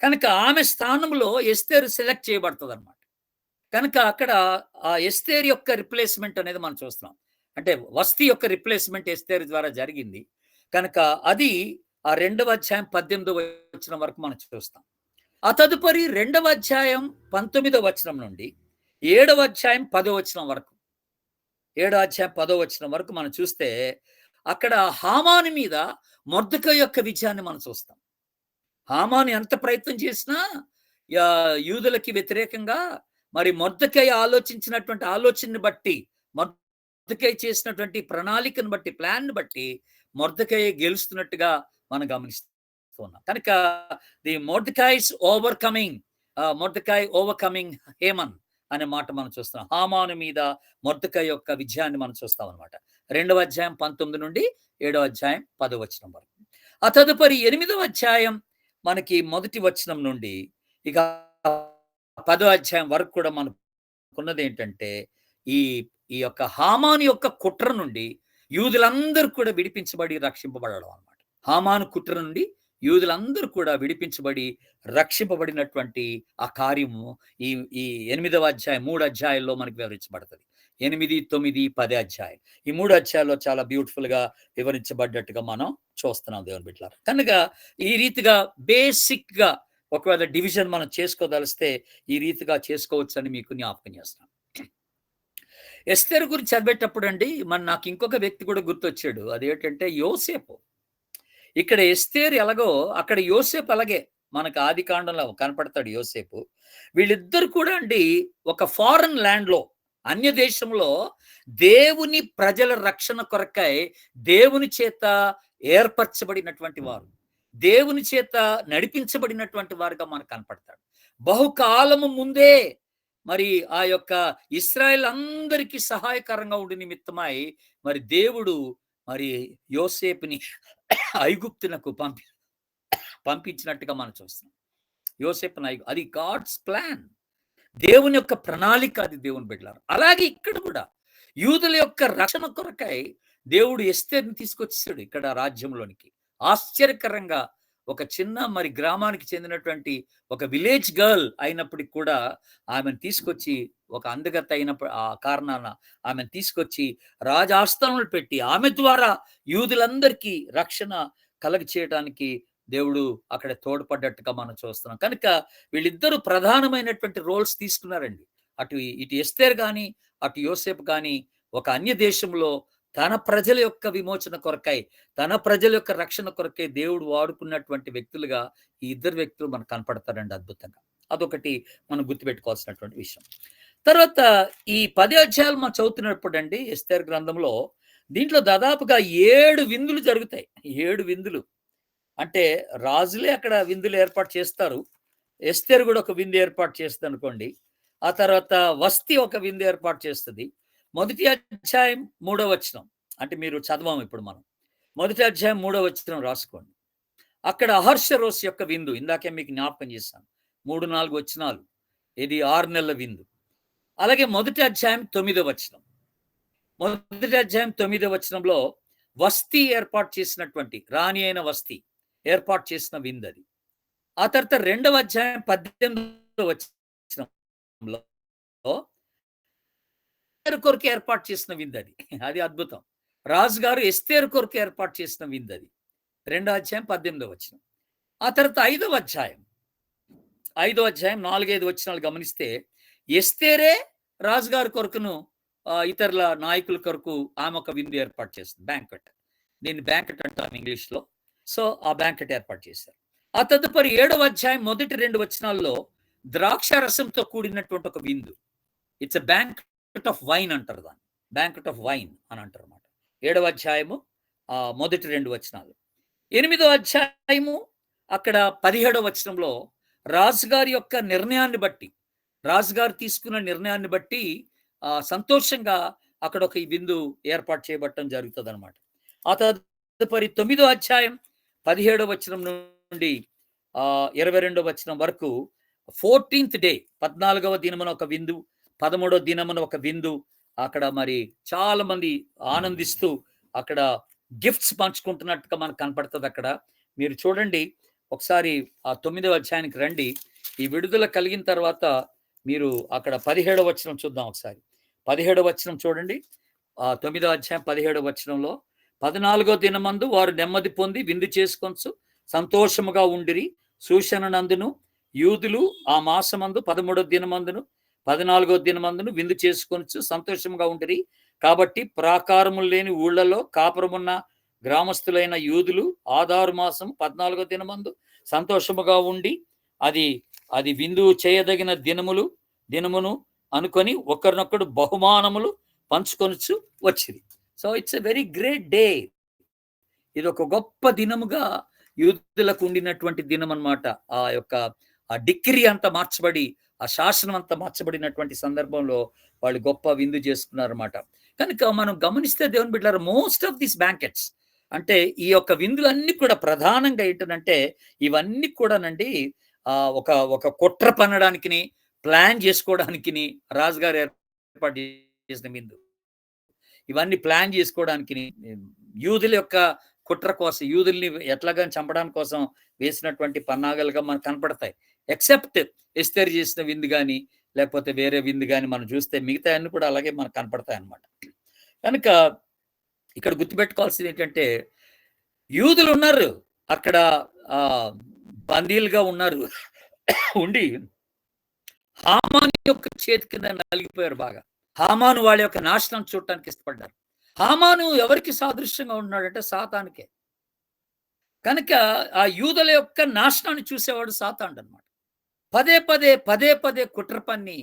కనుక ఆమె స్థానంలో ఎస్తేరు సెలెక్ట్ చేయబడతదనమాట. కనుక అక్కడ ఆ ఎస్తేరు యొక్క రిప్లేస్‌మెంట్ అనేది మనం చూస్తున్నాం. అంటే వస్తీ యొక్క రిప్లేస్‌మెంట్ ఎస్తేరు ద్వారా జరిగింది. కనుక అది ఆ 2వ అధ్యాయం 18వ వచనం వరకు మనం చూస్తాం. ఆ తదుపరి 2వ అధ్యాయం 19వ వచనం నుండి 7వ అధ్యాయం 10వ వచనం వరకు 7వ అధ్యాయం 10వ వచనం వరకు మనం చూస్తే అక్కడ హామాను మీద మొర్దెకై యొక్క విజయాన్ని మనం చూస్తాం. హామాను ఎంత ప్రయత్నం చేసినా యూదులకి వ్యతిరేకంగా మరి మొర్దెకై ఆలోచించినటువంటి ఆలోచనని బట్టి, మొర్దెకై చేసినటువంటి ప్రణాళికను బట్టి, ప్లాన్‌ని బట్టి మొర్దెకై గెలుస్తున్నట్టుగా మనం గమనిస్తూ ఉన్నాం. కనుక ది మొర్దెకైస్ ఓవర్‌కమింగ్ మొర్దెకై ఓవర్‌కమింగ్ హేమన్ అనే మాట మనం చూస్తున్నాం. హామాను మీద మొర్దెకై యొక్క విజయాన్ని మనం చూస్తామనమాట. 2వ అధ్యాయం 19 నుండి 7వ అధ్యాయం 10వ వచనం వరకు. ఆ తదుపరి 8వ అధ్యాయం మనకి మొదటి వచనం నుండి ఇక 10వ అధ్యాయం వరకు కూడా మనకున్నదేంటంటే ఈ ఈ యొక్క హామాను యొక్క కుట్ర నుండి యూదులందరూ కూడా విడిపించబడి రక్షింపబడడం అన్నమాట. హామాను కుట్ర నుండి యూదులందరూ కూడా విడిపించబడి రక్షింపబడినటువంటి ఆ కార్యము ఈ ఈ 8వ అధ్యాయం 3 అధ్యాయాల్లో మనకు వివరించబడతది. 8, 9, 10 అధ్యాయాలు. ఈ 3 అధ్యాయాల్లో చాలా బ్యూటిఫుల్‌గా వివరించబడ్డట్టుగా మనం చూస్తున్నాం దేవుని బిడ్డలారా. కనుక ఈ రీతిగా బేసిక్‌గా ఒకవేళ డివిజన్ మనం చేసుకోదలిస్తే ఈ రీతిగా చేసుకోవచ్చని మీకు జ్ఞాపకం చేస్తున్నాను. ఎస్తేరు గురించి చదివేటప్పుడండి నాకు ఇంకొక వ్యక్తి కూడా గుర్తొచ్చాడు. అదేంటంటే యోసేపు. ఇక్కడ ఎస్తేరు ఎలాగో అక్కడ యోసేపు అలాగే మనకు ఆదికాండంలో కనపడతాడు యోసేపు. వీళ్ళిద్దరు కూడా అండి ఒక ఫారెన్ ల్యాండ్‌లో అన్య దేశంలో దేవుని ప్రజల రక్షణ కొరకై దేవుని చేత ఏర్పరచబడినటువంటి వారు. దేవుని చేత నడిపించబడినటువంటి వారుగా మనకు కనపడతాడు. బహుకాలము ముందే మరి ఆ యొక్క ఇశ్రాయేల్ అందరికీ సహాయకరంగా ఉండి నిమిత్తమై మరి దేవుడు మరి యోసేపుని ఐగుప్తునకు పంపించినట్టుగా మనం చూస్తున్నాం. యోసేపుని అది గాడ్స్ ప్లాన్. దేవుని యొక్క ప్రణాళిక అది దేవుని బిడ్డలారా. అలాగే ఇక్కడ కూడా యూదుల యొక్క రక్షణ కొరకై దేవుడు ఎస్తేరుని తీసుకొచ్చేసాడు ఇక్కడ రాజ్యంలోనికి. ఆశ్చర్యకరంగా ఒక చిన్న మరి గ్రామానికి చెందినటువంటి ఒక విలేజ్ గర్ల్ అయినప్పటికి కూడా ఆమెను తీసుకొచ్చి ఒక అందగత్త అయిన ఆ కారణాన ఆమెను తీసుకొచ్చి రాజాస్థానంలో పెట్టి ఆమె ద్వారా యూదులందరికీ రక్షణ కలగ చేయడానికి దేవుడు అక్కడ తోడ్పడ్డట్టుగా మనం చూస్తున్నాం. కనుక వీళ్ళిద్దరూ ప్రధానమైనటువంటి రోల్స్ తీసుకున్నారండి. ఇటు ఎస్తేరు కానీ అటు యోసేపు కానీ ఒక అన్య దేశంలో తన ప్రజల యొక్క విమోచన కొరకై, తన ప్రజల యొక్క రక్షణ కొరకై దేవుడు వాడుకున్నటువంటి వ్యక్తులుగా ఈ ఇద్దరు వ్యక్తులు మనకు కనపడతారండి అద్భుతంగా. అదొకటి మనం గుర్తుపెట్టుకోవాల్సినటువంటి విషయం. తర్వాత ఈ 10 అధ్యాయాలు మనం చదువుతున్నప్పుడు అండి ఎస్తేరు గ్రంథంలో దీంట్లో దాదాపుగా 7 విందులు జరుగుతాయి. 7 విందులు. అంటే రాజులే అక్కడ విందులు ఏర్పాటు చేస్తారు. ఎస్తేరు కూడా ఒక విందు ఏర్పాటు చేస్తుంది అనుకోండి. ఆ తర్వాత వస్తీ ఒక విందు ఏర్పాటు చేస్తుంది. మొదటి అధ్యాయం 3వ వచనం అంటే మీరు చదవాము ఇప్పుడు మనం. మొదటి అధ్యాయం 3వ వచనం రాసుకోండి. అక్కడ అహర్షరోస్ యొక్క విందు ఇందాకే మీకు జ్ఞాపకం చేశాను. 3, 4 వచనాలు. ఇది 6 నెలల విందు. అలాగే మొదటి అధ్యాయం 9వ వచనం. మొదటి అధ్యాయం 9వ వచనంలో వస్తీ ఏర్పాటు చేసినటువంటి రాణి అయిన వస్తీ ఏర్పాటు చేసిన విందు అది. ఆ తర్వాత 2వ అధ్యాయం 18వ వచనంలో కొరకు ఏర్పాటు చేసిన విందు అది. అది అద్భుతం. రాజుగారు ఎస్తేరు కొరకు ఏర్పాటు చేసిన విందు అది. 2వ అధ్యాయం 18వ వచనం. ఆ తర్వాత 5వ అధ్యాయం 4, 5 వచనాలు గమనిస్తే ఎస్తేరే రాజుగారి కొరకును ఇతరుల నాయకుల కొరకు ఆమె ఒక విందు ఏర్పాటు చేస్తుంది. బ్యాంక్వెట్. దీన్ని బ్యాంక్వెట్ అంటాం ఇంగ్లీష్‌లో. సో ఆ బ్యాంక్వెట్ ఏర్పాటు చేశారు. ఆ తదుపరి 7వ అధ్యాయం మొదటి 2 వచనాల్లో ద్రాక్ష రసంతో కూడినటువంటి ఒక విందు. It's a banquet of wine అంటారు దాన్ని. బ్యాంక్వెట్ ఆఫ్ వైన్ అని అంటారు అన్నమాట. 7వ అధ్యాయము మొదటి 2 వచనాలు. 8వ అధ్యాయము అక్కడ 17వ వచనంలో రాజుగారి యొక్క నిర్ణయాన్ని బట్టి, రాజుగారు తీసుకున్న నిర్ణయాన్ని బట్టి సంతోషంగా అక్కడ ఒక విందు ఏర్పాటు చేయబడటం జరుగుతుందన్నమాట. ఆ తదుపరి 9వ అధ్యాయం 17వ వచనం నుండి 22వ వచనం వరకు 14th డే 14వ దినమున ఒక విందు, 13వ దినమున ఒక విందు. అక్కడ మరి చాలా మంది ఆనందిస్తూ అక్కడ గిఫ్ట్స్ పంచుకుంటున్నట్టుగా మనకు కనపడుతుంది అక్కడ. మీరు చూడండి ఒకసారి ఆ 9వ అధ్యాయానికి రండి. ఈ విడుదల కలిగిన తర్వాత మీరు అక్కడ 17వ వచనం చూద్దాం ఒకసారి. 17వ వచనం చూడండి. 9వ అధ్యాయం 17వ వచనంలో 14వ దినమందు వారు నెమ్మది పొంది విందు చేసుకొనుచు సంతోషముగా ఉండిరి. సూచన నందును యూదులు ఆ మాసమందు 13వ దినమందును 14వ దినమందును విందు చేసుకొనుచు సంతోషముగా ఉండిరి. కాబట్టి ప్రాకారములు లేని ఊళ్ళలో కాపురమున్న గ్రామస్తులైన యూదులు ఆదారు మాసం 14వ దినమందు సంతోషముగా ఉండి అది అది విందు చేయదగిన దినమును అనుకొని ఒకరినొకడు బహుమానములు పంచుకొనుచు వచ్చింది. So it's a very great day. ఇది ఒక గొప్ప దినముగా యూదులకు ఉండినటువంటి దినం అన్నమాట. ఆ యొక్క ఆ డిక్రీ అంతా మార్చబడి, ఆ శాసనం అంతా మార్చబడినటువంటి సందర్భంలో వాళ్ళు గొప్ప విందు చేసుకున్నారన్నమాట. కనుక మనం గమనిస్తే దేవుని బిడ్డలారా, మోస్ట్ ఆఫ్ దిస్ బ్యాంకెట్స్ అంటే ఈ యొక్క విందులన్నీ కూడా ప్రధానంగా ఏంటంటే ఇవన్నీ కూడానండి ఒక ఒక కుట్ర పన్నడానికి ప్లాన్ చేసుకోవడానికి రాజుగారు ఏర్పాటు చేసిన విందు. ఇవన్నీ ప్లాన్ చేసుకోవడానికి యూదుల యొక్క కుట్ర కోసం, యూదుల్ని ఎట్లాగాని చంపడానికి కోసం వేసినటువంటి పన్నాగాలుగా మనకు కనపడతాయి. ఎక్సెప్ట్ ఎస్తేరు చేసిన విందు కానీ లేకపోతే వేరే విందు కానీ మనం చూస్తే మిగతా అన్ని కూడా అలాగే మనకు కనపడతాయి అన్నమాట. కనుక ఇక్కడ గుర్తుపెట్టుకోవాల్సింది ఏంటంటే యూదులు ఉన్నారు అక్కడ, బందీలుగా ఉన్నారు. ఉండి హామాను యొక్క చేతి కింద నలిగిపోయారు బాగా. హామాను వాళ్ళ యొక్క నాశనం చూడటానికి ఇష్టపడ్డారు. హామాను ఎవరికి సాదృశ్యంగా ఉన్నాడంటే సాతానికే. కనుక ఆ యూదుల యొక్క నాశనాన్ని చూసేవాడు సాతానుడు అన్నమాట. పదే పదే కుట్ర పన్ని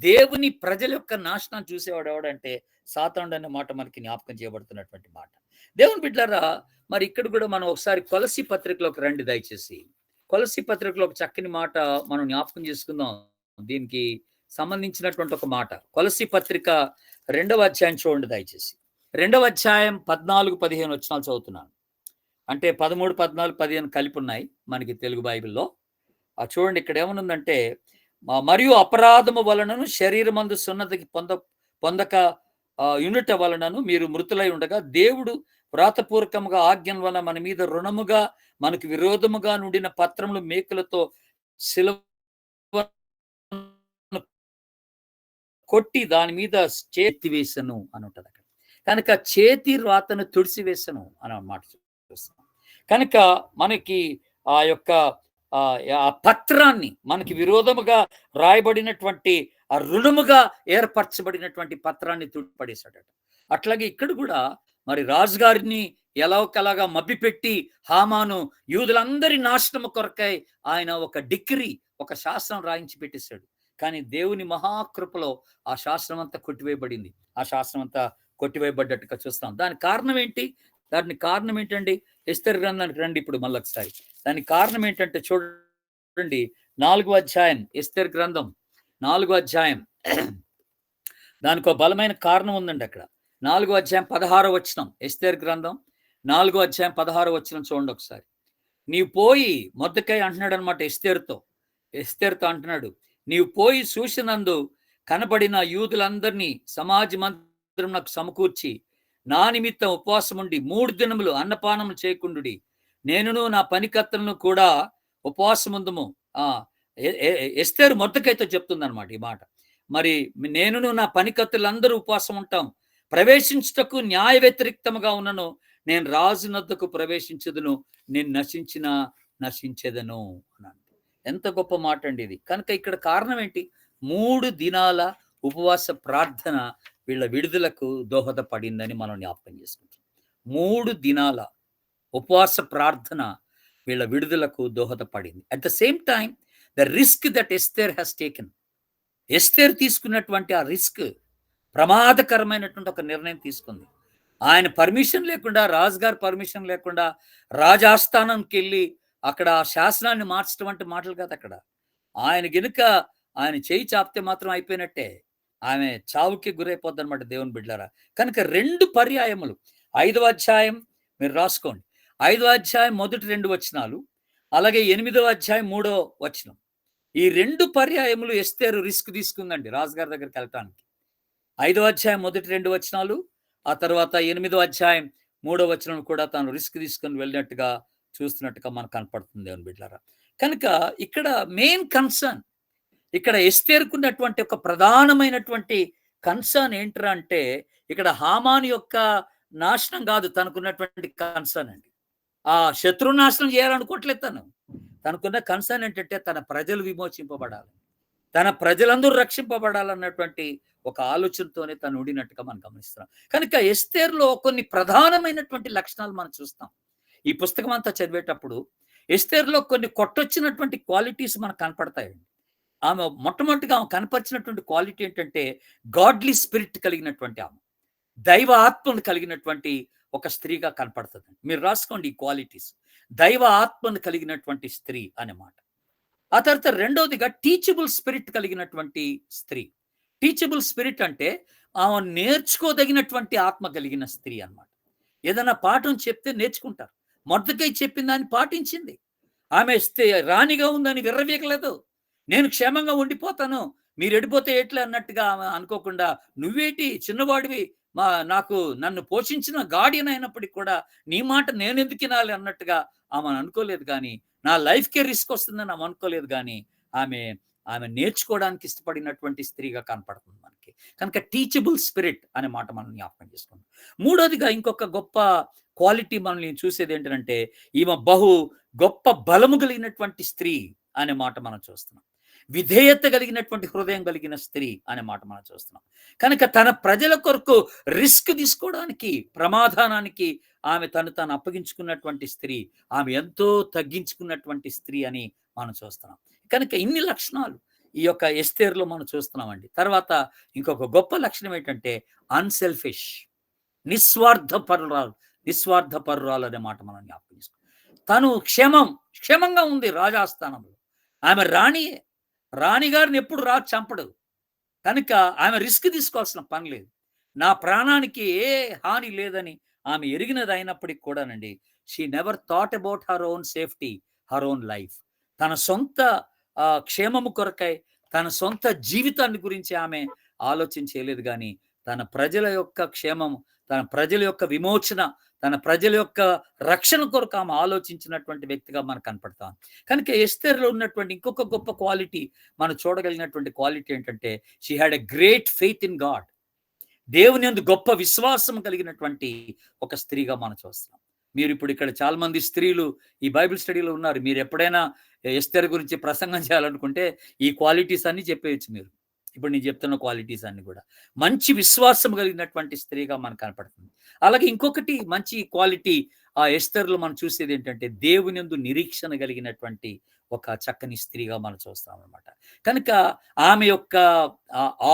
దేవుని ప్రజల యొక్క నాశనాన్ని చూసేవాడు ఎవడంటే సాతానుడు అనే మాట మనకి జ్ఞాపకం చేయబడుతున్నటువంటి మాట. దేవుని బిడ్డలారా, మరి ఇక్కడ కూడా మనం ఒకసారి కొలస్సీ పత్రికలోకి రండి దయచేసి. కొలస్సీ పత్రికలో ఒక చక్కని మాట మనం జ్ఞాపకం చేసుకుందాం. దీనికి సంబంధించినటువంటి ఒక మాట. కొలస్సీ పత్రిక 2వ అధ్యాయం చూడండి దయచేసి. 2వ అధ్యాయం 14-15 వచనాలు చదువుతున్నాను. అంటే 13, 14, 15 కలిపి ఉన్నాయి మనకి తెలుగు బైబిల్లో. చూడండి ఇక్కడ ఏమనుందంటే, మరియు అపరాధము వలనను శరీరమందు సున్నతికి పొందక యునుట వలనను మీరు మృతులై ఉండగా దేవుడు వ్రాతపూర్వకముగా ఆజ్ఞల వలన మన మీద రుణముగా మనకు విరోధముగా నుండిన పత్రములు మేకులతో సిలువ కొట్టి దాని మీద చేతి వేసను అని ఉంటది అక్కడ. కనుక చేతి రాతను తుడిసివేసను అన్న మాట చూస్తాం. కనుక మనకి ఆ యొక్క ఆ పత్రాన్ని, మనకి విరోధముగా రాయబడినటువంటి ఆ రుణముగా ఏర్పరచబడినటువంటి పత్రాన్ని తుడిపడేశాడట. అట్లాగే ఇక్కడ కూడా మరి రాజుగారిని ఎలాగలాగా మభ్యపెట్టి హామాను యూదులందరి నాశనము కొరకై ఆయన ఒక డిక్రీ, ఒక శాసనం రాయించి పెట్టేశాడు. కానీ దేవుని మహాకృపలో ఆ శాసనం అంతా కొట్టివేయబడింది. ఆ శాసనం అంతా కొట్టివేయబడ్డట్టుగా చూస్తాం. దానికి కారణం ఏంటి? దానికి కారణం ఏంటండి? ఎస్తేరు గ్రంథానికి రండి ఇప్పుడు మళ్ళీ ఒకసారి. దానికి కారణం ఏంటంటే చూడండి, 4వ అధ్యాయం ఎస్తేరు గ్రంథం 4వ అధ్యాయం. దానికి ఒక బలమైన కారణం ఉందండి అక్కడ. 4వ అధ్యాయం 16వ వచనం. ఎస్తేరు గ్రంథం 4వ అధ్యాయం 16వ వచనం చూడండి ఒకసారి. నీవు పోయి, మొర్దెకై అంటున్నాడు అనమాట ఎస్తేరుతో అంటున్నాడు, నీవు పోయి సూచనందు కనబడిన యూదులందరినీ సమాజ మందిరం నాకు సమకూర్చి నా నిమిత్తం ఉపవాసం ఉండి 3 దినములు అన్నపానము చేయకుండుడి. నేనును నా పనికత్తలను కూడా ఉపవాసముందుము. ఎస్తేరు మొర్దెకైతో చెప్తుంది అనమాట ఈ మాట. మరి నేనును నా పనికత్తులందరూ ఉపవాసం ఉంటాం. ప్రవేశించుటకు న్యాయ వ్యతిరిక్తముగా ఉన్నను నేను రాజు నద్దకు ప్రవేశించదును, నేను నశించెదను అన్నాను. ఎంత గొప్ప మాట అండి ఇది. కనుక ఇక్కడ కారణం ఏంటి? 3 దినాల ఉపవాస ప్రార్థన వీళ్ళ విడుదలకు దోహదపడిందని మనం జ్ఞాపకం చేసుకుంటాం. 3 దినాల ఉపవాస ప్రార్థన వీళ్ళ విడుదలకు దోహదపడింది. At the same time the risk that Esther has taken, Esther తీసుకున్నటువంటి ఆ రిస్క్ ప్రమాదకరమైనటువంటి ఒక నిర్ణయం తీసుకుంది. ఆయన పర్మిషన్ లేకుండా, రాజుగారి పర్మిషన్ లేకుండా రాజాస్థానంకి వెళ్ళి అక్కడ ఆ శాసనాన్ని మార్చడం అంటే మాటలు కాదు అక్కడ. ఆయన గనుక ఆయన చేయి చాపితే మాత్రం అయిపోయినట్టే. ఆమె చావుకి గురైపోద్ది అనమాట దేవుని బిడ్డలారా. కనుక 2 పర్యాయములు 5వ అధ్యాయం మీరు రాసుకోండి. 5వ అధ్యాయం మొదటి 2 వచనాలు, అలాగే 8వ అధ్యాయం 3వ వచనం. ఈ 2 పర్యాయములు ఎస్తేరు రిస్క్ తీసుకుందండి రాజుగారి దగ్గరికి వెళ్ళటానికి. 5వ అధ్యాయం మొదటి 2 వచనాలు, ఆ తర్వాత 8వ అధ్యాయం 3వ వచనం కూడా తాను రిస్క్ తీసుకొని వెళ్ళినట్టుగా చూస్తున్నట్టుగా మనకు కనపడుతుంది దేవుని బిడ్డలారా. కనుక ఇక్కడ మెయిన్ కన్సర్న్, ఇక్కడ ఎస్తేరుకున్నటువంటి ఒక ప్రధానమైనటువంటి కన్సర్న్ ఏంట్రా అంటే, ఇక్కడ హామాను యొక్క నాశనం కాదు తనకున్నటువంటి కన్సర్న్ అండి. ఆ శత్రు నాశనం చేయాలనుకోవట్లేదు తను. తనకున్న కన్సర్న్ ఏంటంటే తన ప్రజలు విమోచింపబడాలి, తన ప్రజలందరూ రక్షింపబడాలన్నటువంటి ఒక ఆలోచనతోనే తను ఉండినట్టుగా మనం గమనిస్తున్నాం. కనుక ఎస్తేరులో కొన్ని ప్రధానమైనటువంటి లక్షణాలు మనం చూస్తాం. ఈ పుస్తకం అంతా చదివేటప్పుడు ఎస్తేరులో కొన్ని కొట్టొచ్చినటువంటి క్వాలిటీస్ మనకు కనపడతాయండి. ఆమె మొట్టమొదటిగా ఆమె కనపరిచినటువంటి క్వాలిటీ ఏంటంటే గాడ్లీ స్పిరిట్ కలిగినటువంటి ఆమె, దైవ ఆత్మను కలిగినటువంటి ఒక స్త్రీగా కనపడుతుంది. మీరు రాసుకోండి ఈ క్వాలిటీస్, దైవ ఆత్మను కలిగినటువంటి స్త్రీ అనే మాట. ఆ తర్వాత రెండవదిగా టీచబుల్ స్పిరిట్ కలిగినటువంటి స్త్రీ. టీచబుల్ స్పిరిట్ అంటే ఆమె నేర్చుకోదగినటువంటి ఆత్మ కలిగిన స్త్రీ అన్నమాట. ఏదైనా పాఠం చెప్తే నేర్చుకుంటారు. మొర్దెకై చెప్పిన దాన్ని పాటించింది. ఆమె రాణిగా ఉందని విర్రవీగలేదు. నేను క్షేమంగా ఉండిపోతాను, మీరు ఎడిపోతే ఎట్లా అన్నట్టుగా ఆమె అనుకోకుండా, నువ్వేటి చిన్నవాడివి, నన్ను పోషించిన గార్డియన్ అయినప్పటికి కూడా నీ మాట నేను ఎందుకు వినాలి అన్నట్టుగా ఆమె అనుకోలేదు. కానీ నా లైఫ్కే రిస్క్ వస్తుందని ఆమె అనుకోలేదు. కానీ ఆమె ఆమె నేర్చుకోవడానికి ఇష్టపడినటువంటి స్త్రీగా కనపడుతుంది మనకి. కనుక టీచబుల్ స్పిరిట్ అనే మాట మనం జ్ఞాపకం చేసుకుందాం. మూడోదిగా ఇంకొక గొప్ప క్వాలిటీ మనల్ని చూసేది ఏంటంటే, ఈమె గొప్ప బలము కలిగినటువంటి స్త్రీ అనే మాట మనం చూస్తున్నాం. విధేయత కలిగినటువంటి హృదయం కలిగిన స్త్రీ అనే మాట మనం చూస్తున్నాం. కనుక తన ప్రజల కొరకు రిస్క్ తీసుకోవడానికి, ప్రమాదానానికి ఆమె తను అప్పగించుకున్నటువంటి స్త్రీ, ఆమె ఎంతో తగ్గించుకున్నటువంటి స్త్రీ అని మనం చూస్తున్నాం. కనుక ఇన్ని లక్షణాలు ఈ యొక్క ఎస్తేరులో మనం చూస్తున్నామండి. తర్వాత ఇంకొక గొప్ప లక్షణం ఏంటంటే అన్సెల్ఫిష్, నిస్వార్థపరురాలు అనే మాట మనం జ్ఞాపకం చేసుకోవాలి. తను క్షేమంగా ఉంది రాజాస్థానంలో. ఆమె రాణిగారిని ఎప్పుడు రాజు చంపడు. కనుక ఆమె రిస్క్ తీసుకోవాల్సిన పని లేదు. నా ప్రాణానికి ఏ హాని లేదని ఆమె ఎరిగినది అయినప్పటికి కూడానండి, she never thought about her own safety, her own life. తన సొంత క్షేమము కొరకై, తన సొంత జీవితాన్ని గురించి ఆమె ఆలోచన చేయలేదు. కానీ తన ప్రజల యొక్క క్షేమము, తన ప్రజల యొక్క విమోచన, తన ప్రజల యొక్క రక్షణ కొరకు ఆమె ఆలోచించినటువంటి వ్యక్తిగా మనకు కనపడతాం. కనుక ఎస్తేరులో ఉన్నటువంటి ఇంకొక గొప్ప క్వాలిటీ, మనం చూడగలిగినటువంటి క్వాలిటీ ఏంటంటే, she had a great faith in God. దేవుని యందు గొప్ప విశ్వాసం కలిగినటువంటి ఒక స్త్రీగా మనం చూస్తున్నాం. మీరు ఇప్పుడు ఇక్కడ చాలా మంది స్త్రీలు ఈ బైబిల్ స్టడీలో ఉన్నారు. మీరు ఎప్పుడైనా ఎస్తేరు గురించి ప్రసంగం చేయాలనుకుంటే ఈ క్వాలిటీస్ అన్ని చెప్పేయచ్చు మీరు. ఇప్పుడు నేను చెప్తున్న క్వాలిటీస్ అన్ని కూడా మంచి విశ్వాసం కలిగినటువంటి స్త్రీగా మనకు కనపడుతుంది. అలాగే ఇంకొకటి మంచి క్వాలిటీ ఆ ఎస్తేరులో మనం చూసేది ఏంటంటే, దేవుని యందు నిరీక్షణ కలిగినటువంటి ఒక చక్కని స్త్రీగా మనం చూస్తాం అనమాట. కనుక ఆమె యొక్క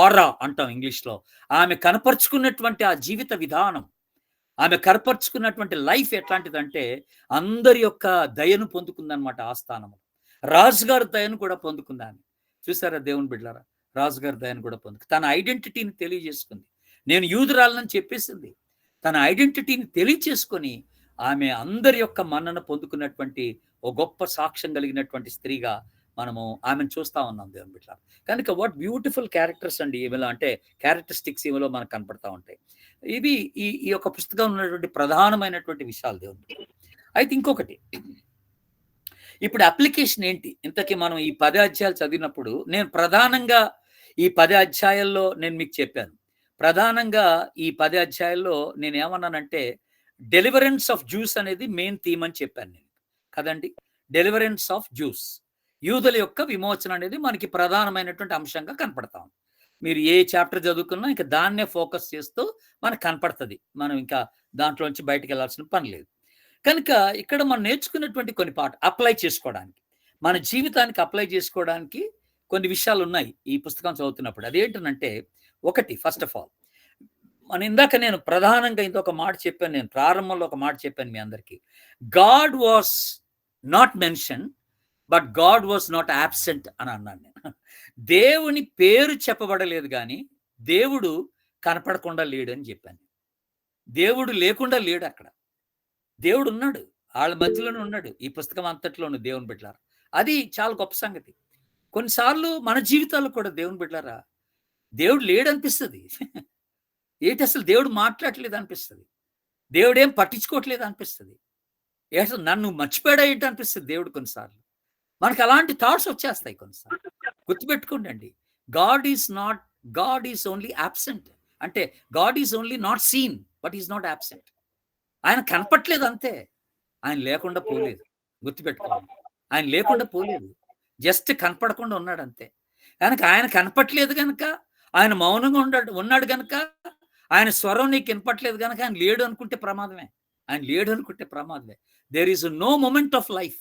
ఆరా అంటాం ఇంగ్లీష్లో, ఆమె కనపరుచుకున్నటువంటి ఆ జీవిత విధానం, ఆమె కనపరుచుకున్నటువంటి లైఫ్ ఎట్లాంటిదంటే అందరి యొక్క దయను పొందుకుందనమాట. ఆ స్థానము రాజుగారి దయను కూడా పొందుకుంది ఆమె. చూసారా దేవుని బిడ్డలారా, రాజుగారి దయను కూడా తన ఐడెంటిటీని తెలియజేసుకుంది. నేను యూదురాలని చెప్పేసింది. తన ఐడెంటిటీని తెలియచేసుకొని ఆమె అందరి యొక్క మన్నన పొందుకున్నటువంటి ఓ గొప్ప సాక్ష్యం కలిగినటువంటి స్త్రీగా మనము ఆమెను చూస్తా ఉన్నాం దేవుని బిడ్డలారా. కనుక వాట్ బ్యూటిఫుల్ క్యారెక్టర్స్ అండి ఈమెలో, అంటే క్యారెక్టరిస్టిక్స్ ఈమెలో మనకు కనపడతా ఉంటాయి. ఇవి ఈ యొక్క పుస్తకం ఉన్నటువంటి ప్రధానమైనటువంటి విషయాలు దేవుని. అయితే ఇంకొకటి, ఇప్పుడు అప్లికేషన్ ఏంటి? ఇంతకీ మనం ఈ 10 అధ్యాయాలు చదివినప్పుడు నేను ప్రధానంగా ఈ 10 అధ్యాయాల్లో నేను మీకు చెప్పాను. ప్రధానంగా ఈ 10 అధ్యాయాల్లో నేను ఏమన్నానంటే, డెలివరెన్స్ ఆఫ్ జ్యూస్ అనేది మెయిన్ థీమ్ అని చెప్పాను నేను కదండి. డెలివరెన్స్ ఆఫ్ జ్యూస్, యూదుల యొక్క విమోచన అనేది మనకి ప్రధానమైనటువంటి అంశంగా కనపడతాం. మీరు ఏ చాప్టర్ చదువుకున్నా ఇంకా దాన్నే ఫోకస్ చేస్తూ మనకు కనపడుతుంది. మనం ఇంకా దాంట్లోంచి బయటకు వెళ్ళాల్సిన పని లేదు. కనుక ఇక్కడ మనం నేర్చుకున్నటువంటి కొన్ని అప్లై చేసుకోవడానికి, మన జీవితానికి అప్లై చేసుకోవడానికి కొన్ని విషయాలు ఉన్నాయి ఈ పుస్తకం చదువుతున్నప్పుడు. అదేంటంటే, ఒకటి, ఫస్ట్ ఆఫ్ ఆల్ ఇందాక నేను ప్రధానంగా ఇంకొక మాట చెప్పాను. నేను ప్రారంభంలో ఒక మాట చెప్పాను మీ అందరికీ. God was not mention but God was not absent అని అన్నాను నేను. దేవుని పేరు చెప్పబడలేదు కానీ దేవుడు కనపడకుండా లేడని చెప్పాను. దేవుడు లేకుండా లేడు అక్కడ. దేవుడు ఉన్నాడు, వాళ్ళ మధ్యలోనే ఉన్నాడు. ఈ పుస్తకం అంతట్లోనూ దేవుని బిడ్డలారా, అది చాలా గొప్ప సంగతి. కొన్నిసార్లు మన జీవితాల్లో కూడా దేవుని బిడ్డలారా, దేవుడు లేడనిపిస్తుంది. ఏంటి అసలు దేవుడు మాట్లాడలేదు అనిపిస్తుంది. దేవుడేం పట్టించుకోవట్లేదు అనిపిస్తుంది. నన్ను మర్చిపోయాడా ఏంటి అనిపిస్తుంది దేవుడు కొన్నిసార్లు. మనకు అలాంటి థాట్స్ వచ్చేస్తాయి కొన్నిసార్లు. గుర్తుపెట్టుకోండి, గాడ్ ఈస్ ఓన్లీ యాబ్సెంట్. అంటే God is only not seen but is not absent. ఆయన కనపట్లేదు అంతే. ఆయన లేకుండా పోలేదు. గుర్తుపెట్టుకోవాలి, ఆయన లేకుండా పోలేదు, జస్ట్ కనపడకుండా ఉన్నాడు అంతే. కనుక ఆయన కనపట్లేదు కనుక, ఆయన మౌనంగా ఉన్నాడు కనుక, ఆయన స్వరం నీకు వినపట్లేదు కనుక ఆయన లేడు అనుకుంటే ప్రమాదమే. ఆయన లేడు అనుకుంటే ప్రమాదమే. There is no moment of life.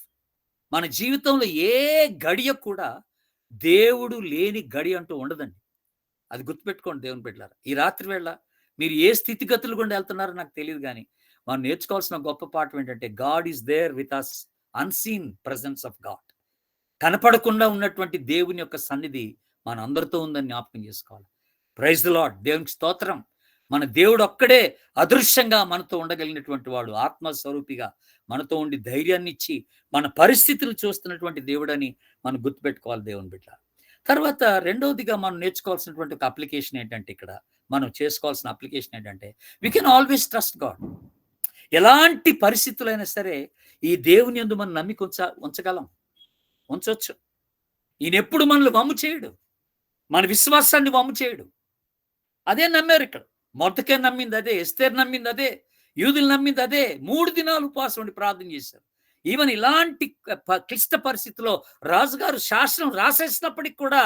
మన జీవితంలో ఏ గడియ కూడా దేవుడు లేని గడి అంటూ ఉండదండి. అది గుర్తుపెట్టుకోండి దేవుని బిడ్డలారా. ఈ రాత్రి వేళ మీరు ఏ స్థితిగతులు గుండా వెళ్తున్నారో నాకు తెలియదు కానీ, మనం నేర్చుకోవాల్సిన గొప్ప పాఠం ఏంటంటే, God is there with us, unseen presence of God. కనపడకుండా ఉన్నటువంటి దేవుని యొక్క సన్నిధి మన అందరితో ఉందని జ్ఞాపకం చేసుకోవాలి. Praise the Lord. దేవునికి స్తోత్రం. మన దేవుడు ఒక్కడే అదృశ్యంగా మనతో ఉండగలిగినటువంటి వాడు, ఆత్మస్వరూపిగా మనతో ఉండి ధైర్యాన్ని ఇచ్చి మన పరిస్థితులు చూస్తున్నటువంటి దేవుడని మనం గుర్తుపెట్టుకోవాలి దేవుని బిడ్డ. తర్వాత రెండవదిగా మనం నేర్చుకోవాల్సినటువంటి ఒక అప్లికేషన్ ఏంటంటే, ఇక్కడ మనం చేసుకోవాల్సిన అప్లికేషన్ ఏంటంటే, we can always trust God. ఎలాంటి పరిస్థితులైనా సరే ఈ దేవుని యందు మనం నమ్మిక ఉంచవచ్చు. ఈయన ఎప్పుడు మనల్ని వమ్ము చేయడు, మన విశ్వాసాన్ని వమ్ము చేయడు. అదే నమ్మారు ఇక్కడ. మొర్దెకై నమ్మింది అదే, ఎస్తేర్ నమ్మింది అదే, యూదులు నమ్మింది అదే. 3 దినాలు ఉపవాసం ఉండి ప్రార్థన చేశారు. ఈవెన్ ఇలాంటి క్లిష్ట పరిస్థితిలో రాజుగారు శాసనం రాసేసినప్పటికి కూడా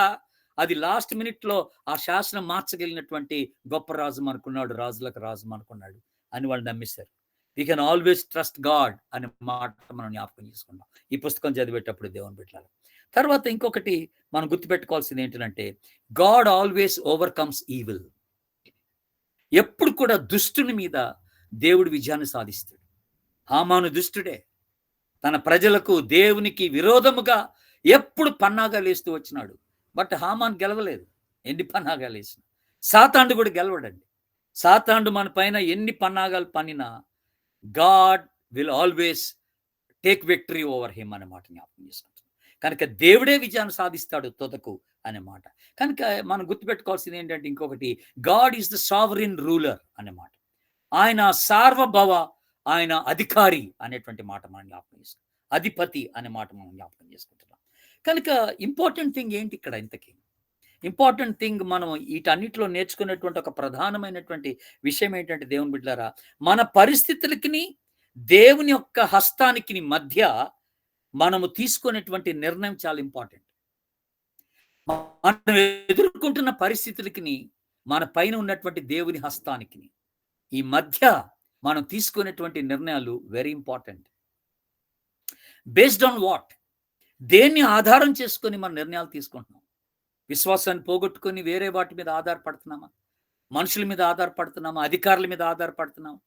అది లాస్ట్ మినిట్లో ఆ శాసనం మార్చగలిగినటువంటి గొప్ప రాజు అనుకున్నాడు, రాజులకు రాజు అనుకున్నాడు అని వాళ్ళు నమ్మేశారు. We can always trust God అనే మాట మనం జ్ఞాపకం చేసుకున్నాం ఈ పుస్తకం చదివేటప్పుడు దేవుని బిడ్డలారా. తర్వాత ఇంకొకటి మనం గుర్తుపెట్టుకోవాల్సింది ఏంటంటే, గాడ్ ఆల్వేస్ ఓవర్కమ్స్ ఈవిల్. ఎప్పుడు కూడా దుష్టుని మీద దేవుడు విజయాన్ని సాధిస్తాడు. హామాను దుష్టుడే, తన ప్రజలకు దేవునికి విరోధముగా ఎప్పుడు పన్నాగాలు వేస్తూ వచ్చినాడు. బట్ హామాన్ గెలవలేదు, ఎన్ని పన్నాగాలు వేసిన. సాతాండు కూడా గెలవడండి. సాతాండు మన పైన ఎన్ని పన్నాగాలు పన్నినా God will always take victory over him అనే మాట జ్ఞాపకం చేసుకుంటున్నాం. కనుక దేవుడే విజయాన్ని సాధిస్తాడు తుదకు అనే మాట. కనుక మనం గుర్తుపెట్టుకోవాల్సింది ఏంటంటే, ఇంకొకటి, God is the sovereign ruler అనే మాట. ఆయన సార్వభౌమ, ఆయన అధికారి అనేటువంటి మాట మనం జ్ఞాపకం చేసుకుంటాం. అధిపతి అనే మాట మనం జ్ఞాపకం చేసుకుంటున్నాం. కనుక ఇంపార్టెంట్ థింగ్ ఏంటి ఇక్కడ? ఇంతకీ ఇంపార్టెంట్ థింగ్ మనం వీటన్నిటిలో నేర్చుకునేటువంటి ఒక ప్రధానమైనటువంటి విషయం ఏంటంటే, దేవుని బిడ్డలారా, మన పరిస్థితులకి దేవుని యొక్క హస్తానికి మధ్య మనము తీసుకునేటువంటి నిర్ణయం చాలా ఇంపార్టెంట్. మనం ఎదుర్కొంటున్న పరిస్థితులకి మన పైన ఉన్నటువంటి దేవుని హస్తానికి ఈ మధ్య మనం తీసుకునేటువంటి నిర్ణయాలు very important. Based on what? దేన్ని ఆధారం చేసుకొని మన నిర్ణయాలు తీసుకుంటున్నాం? విశ్వాసాన్ని పోగొట్టుకొని వేరే వాటి మీద ఆధారపడుతున్నామా? మనుషుల మీద ఆధారపడుతున్నామా? అధికారుల మీద ఆధారపడుతున్నామా?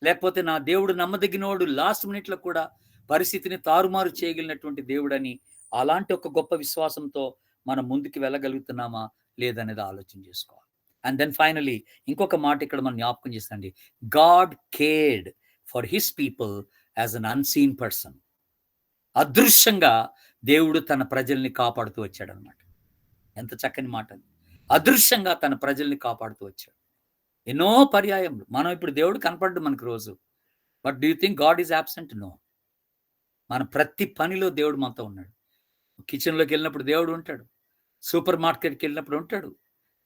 లేకపోతే నా దేవుడు నమ్మదగినోడు, లాస్ట్ మినిట్లో కూడా పరిస్థితిని తారుమారు చేయగలిగినటువంటి దేవుడని అలాంటి ఒక గొప్ప విశ్వాసంతో మనం ముందుకు వెళ్ళగలుగుతున్నామా లేదనేది ఆలోచన చేసుకోవాలి. అండ్ దెన్ ఫైనలీ ఇంకొక మాట ఇక్కడ మనం జ్ఞాపకం చేస్తాండి, God cared for his people as an unseen person. అదృశ్యంగా దేవుడు తన ప్రజల్ని కాపాడుతూ వచ్చాడు అనమాట. ఎంత చక్కని మాట! అదృశ్యంగా తన ప్రజల్ని కాపాడుతూ వచ్చాడు. ఎన్నో పర్యాయములు మనం ఇప్పుడు దేవుడు కనపడ్డు మనకు రోజు. But do you think God is absent? No. మన ప్రతి పనిలో దేవుడు మనతో ఉన్నాడు. కిచెన్లోకి వెళ్ళినప్పుడు దేవుడు ఉంటాడు, సూపర్ మార్కెట్కి వెళ్ళినప్పుడు ఉంటాడు,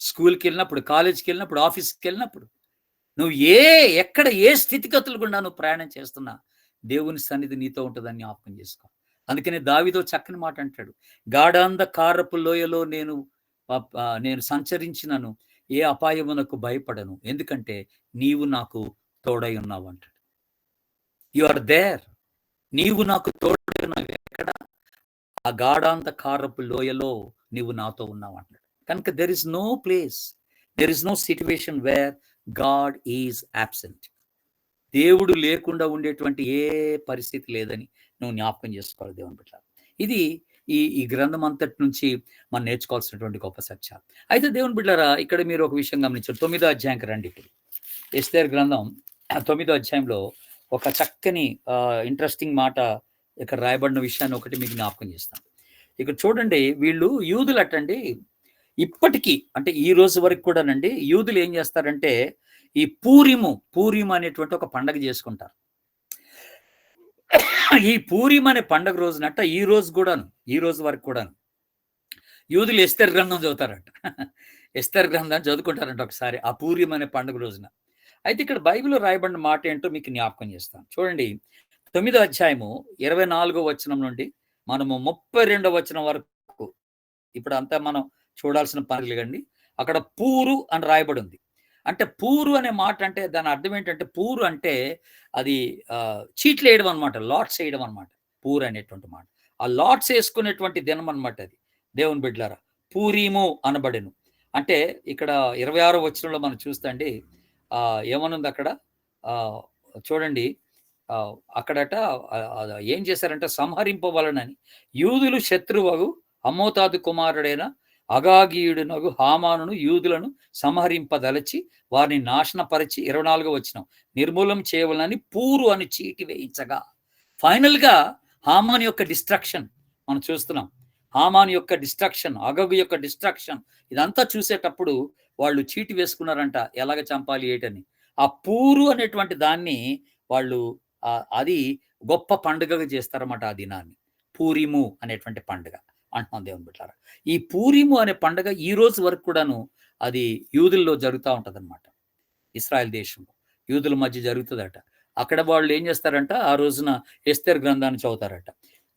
స్కూల్కి వెళ్ళినప్పుడు, కాలేజ్కి వెళ్ళినప్పుడు, ఆఫీస్కి వెళ్ళినప్పుడు, నువ్వు ఎక్కడ ఏ స్థితిగతులు గుండా నువ్వు ప్రయాణం చేస్తున్నా దేవుని సన్నిధి నీతో ఉంటుందని జ్ఞాపకం చేసుకో. అందుకని దావీదు చక్కని మాట అంటాడు, గాఢాంధకారపు లోయలో నేను సంచరించినను ఏ అపాయమునకు భయపడను, ఎందుకంటే నీవు నాకు తోడై ఉన్నావు అంటాడు. You are there. నీవు నాకు తోడై ఉన్నావు. ఎక్కడ? ఆ గాఢాంధకారపు లోయలో నీవు నాతో ఉన్నావు అంటాడు. కనుక there is no place, there is no situation where God is absent. దేవుడు లేకుండా ఉండేటువంటి ఏ పరిస్థితి లేదని నువ్వు జ్ఞాపకం చేసుకోవాలి దేవుని బిడ్డ. ఇది ఈ గ్రంథం అంతటి నుంచి మనం నేర్చుకోవాల్సినటువంటి గొప్ప సత్యాలు. అయితే దేవుని బిడ్డలారా, ఇక్కడ మీరు ఒక విషయం గమనించారు. 9వ అధ్యాయంకి రండి. ఇప్పుడు ఎస్తేర్ గ్రంథం 9వ అధ్యాయంలో ఒక చక్కని ఇంట్రెస్టింగ్ మాట ఇక్కడ రాయబడిన విషయాన్ని ఒకటి మీకు జ్ఞాపకం చేస్తాను. ఇక్కడ చూడండి, వీళ్ళు యూదులు అటండి, ఇప్పటికీ అంటే ఈ రోజు వరకు కూడానండి యూదులు ఏం చేస్తారంటే, ఈ పూరిము అనేటువంటి ఒక పండగ చేసుకుంటారు. ఈ పూరిం అనే పండగ రోజునట ఈ రోజు వరకు కూడాను యూదులు ఎస్తేర్ గ్రంథం చదువుతారంట. ఎస్తేర్ గ్రంథాన్ని చదువుకుంటారంట ఒకసారి ఆ పూరిం అనే పండుగ రోజున. అయితే ఇక్కడ బైబిల్లో రాయబడిన మాట ఏంటో మీకు జ్ఞాపకం చేస్తాను. చూడండి 9వ అధ్యాయము 24వ వచనం నుండి మనము 32వ వచనం వరకు ఇప్పుడు అంతా మనం చూడాల్సిన పని లేదండి. అక్కడ పూరు అని రాయబడి ఉంది. అంటే పూరు అనే మాట అంటే దాని అర్థం ఏంటంటే పూరు అంటే అది చీట్లు వేయడం అనమాట, లాట్స్ వేయడం అనమాట. పూరు అనేటువంటి మాట ఆ లాట్స్ వేసుకునేటువంటి దినం అనమాట. అది దేవుని బిడ్డలారా పూరీము అనబడెను. అంటే ఇక్కడ 26వ వచనంలో మనం చూస్తే అండి ఏమనుంది అక్కడ చూడండి. అక్కడట ఏం చేశారంటే సంహరింపవలనని యూదులు శత్రువగు హమోతాదు కుమారుడైన అగాగీయుడునగు హామానును యూదులను సంహరింపదలచి వారిని నాశనపరిచి 24వ వచనం నిర్మూలం చేయవలనని పూరు అని చీటి వేయించగా ఫైనల్ గా హామాన్ యొక్క డిస్ట్రక్షన్ మనం చూస్తున్నాం. హామాన్ యొక్క డిస్ట్రక్షన్, అగగు యొక్క డిస్ట్రక్షన్ ఇదంతా చూసేటప్పుడు వాళ్ళు చీటి వేసుకున్నారంట ఎలాగ చంపాలి ఏటని. ఆ పూరు అనేటువంటి దాన్ని వాళ్ళు అది గొప్ప పండుగగా చేస్తారన్నమాట. ఆ దినాన్ని పూరిము అనేటువంటి పండుగ అంటున్నాం దేవుని బిడ్డలారా. ఈ పూరిము అనే పండుగ ఈ రోజు వరకు కూడాను అది యూదుల్లో జరుగుతూ ఉంటుంది అనమాట. ఇస్రాయల్ దేశంలో యూదుల మధ్య జరుగుతుందట. అక్కడ వాళ్ళు ఏం చేస్తారంట ఆ రోజున ఎస్తేర్ గ్రంథాన్ని చదువుతారట.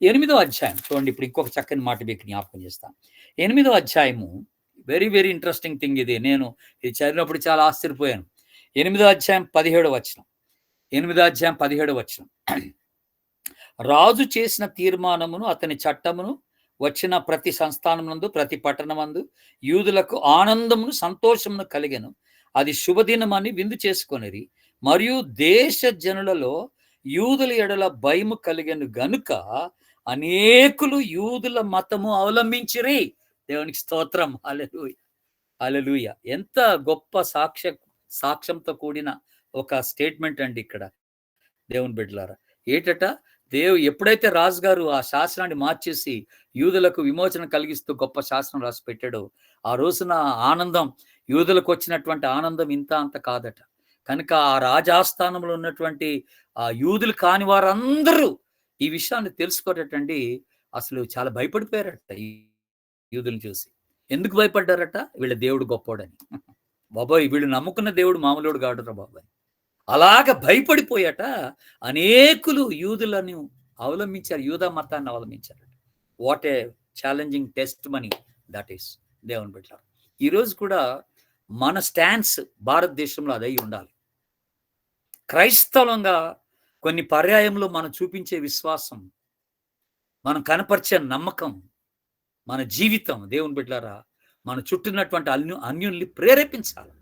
8వ అధ్యాయం చూడండి. ఇప్పుడు ఇంకొక చక్కని మాట మీకు జ్ఞాపకం చేస్తాను. 8వ అధ్యాయము వెరీ వెరీ ఇంట్రెస్టింగ్ థింగ్ ఇది. నేను ఇది చదివినప్పుడు చాలా ఆశ్చర్యపోయాను. 8వ అధ్యాయం 17వ వచనం. 8వ అధ్యాయం 17వ వచనం. రాజు చేసిన తీర్మానమును అతని చట్టమును వచ్చిన ప్రతి సంస్థానమునందు ప్రతి పట్టణమందు యూదులకు ఆనందమును సంతోషమును కలిగెను. అది శుభదినమని విందు చేసుకొనిరి. మరియు దేశ జనులలో యూదుల ఎడల భయము కలిగెను గనుక అనేకులు యూదుల మతము అవలంబించిరి. దేవునికి స్తోత్రం. హల్లెలూయా, హల్లెలూయా. ఎంత గొప్ప సాక్ష్యంతో కూడిన ఒక స్టేట్మెంట్ అండి ఇక్కడ దేవుని బిడ్డలారా. ఏటట ఎప్పుడైతే రాజుగారు ఆ శాసనాన్ని మార్చేసి యూదులకు విమోచన కలిగిస్తూ గొప్ప శాసనం రాసి పెట్టాడో ఆ రోజున ఆనందం, యూదులకు వచ్చినటువంటి ఆనందం ఇంత అంత కాదట. కనుక ఆ రాజాస్థానంలో ఉన్నటువంటి ఆ యూదులు కాని వారందరూ ఈ విషయాన్ని తెలుసుకోరటండి. అసలు చాలా భయపడిపోయారట ఈ యూదులను చూసి. ఎందుకు భయపడ్డారట? వీళ్ళ దేవుడు గొప్పోడని. బాబాయ్ వీళ్ళు నమ్ముకున్న దేవుడు మామూలుడు కాడురా బాబాయ్. అలాగ భయపడిపోయాట అనేకులు యూదులను అవలంబించారు, యూదా మతాన్ని అవలంబించారు. What a challenging test money that is దేవుని బిడ్డ. ఈరోజు కూడా మన స్టాండ్స్ భారతదేశంలో అదై ఉండాలి. క్రైస్తవంగా కొన్ని పర్యాయంలో మనం చూపించే విశ్వాసం, మనం కనపరిచే నమ్మకం, మన జీవితం దేవుని బిడ్డలారా మన చుట్టూన్నటువంటి అన్యుల్ని ప్రేరేపించాలి.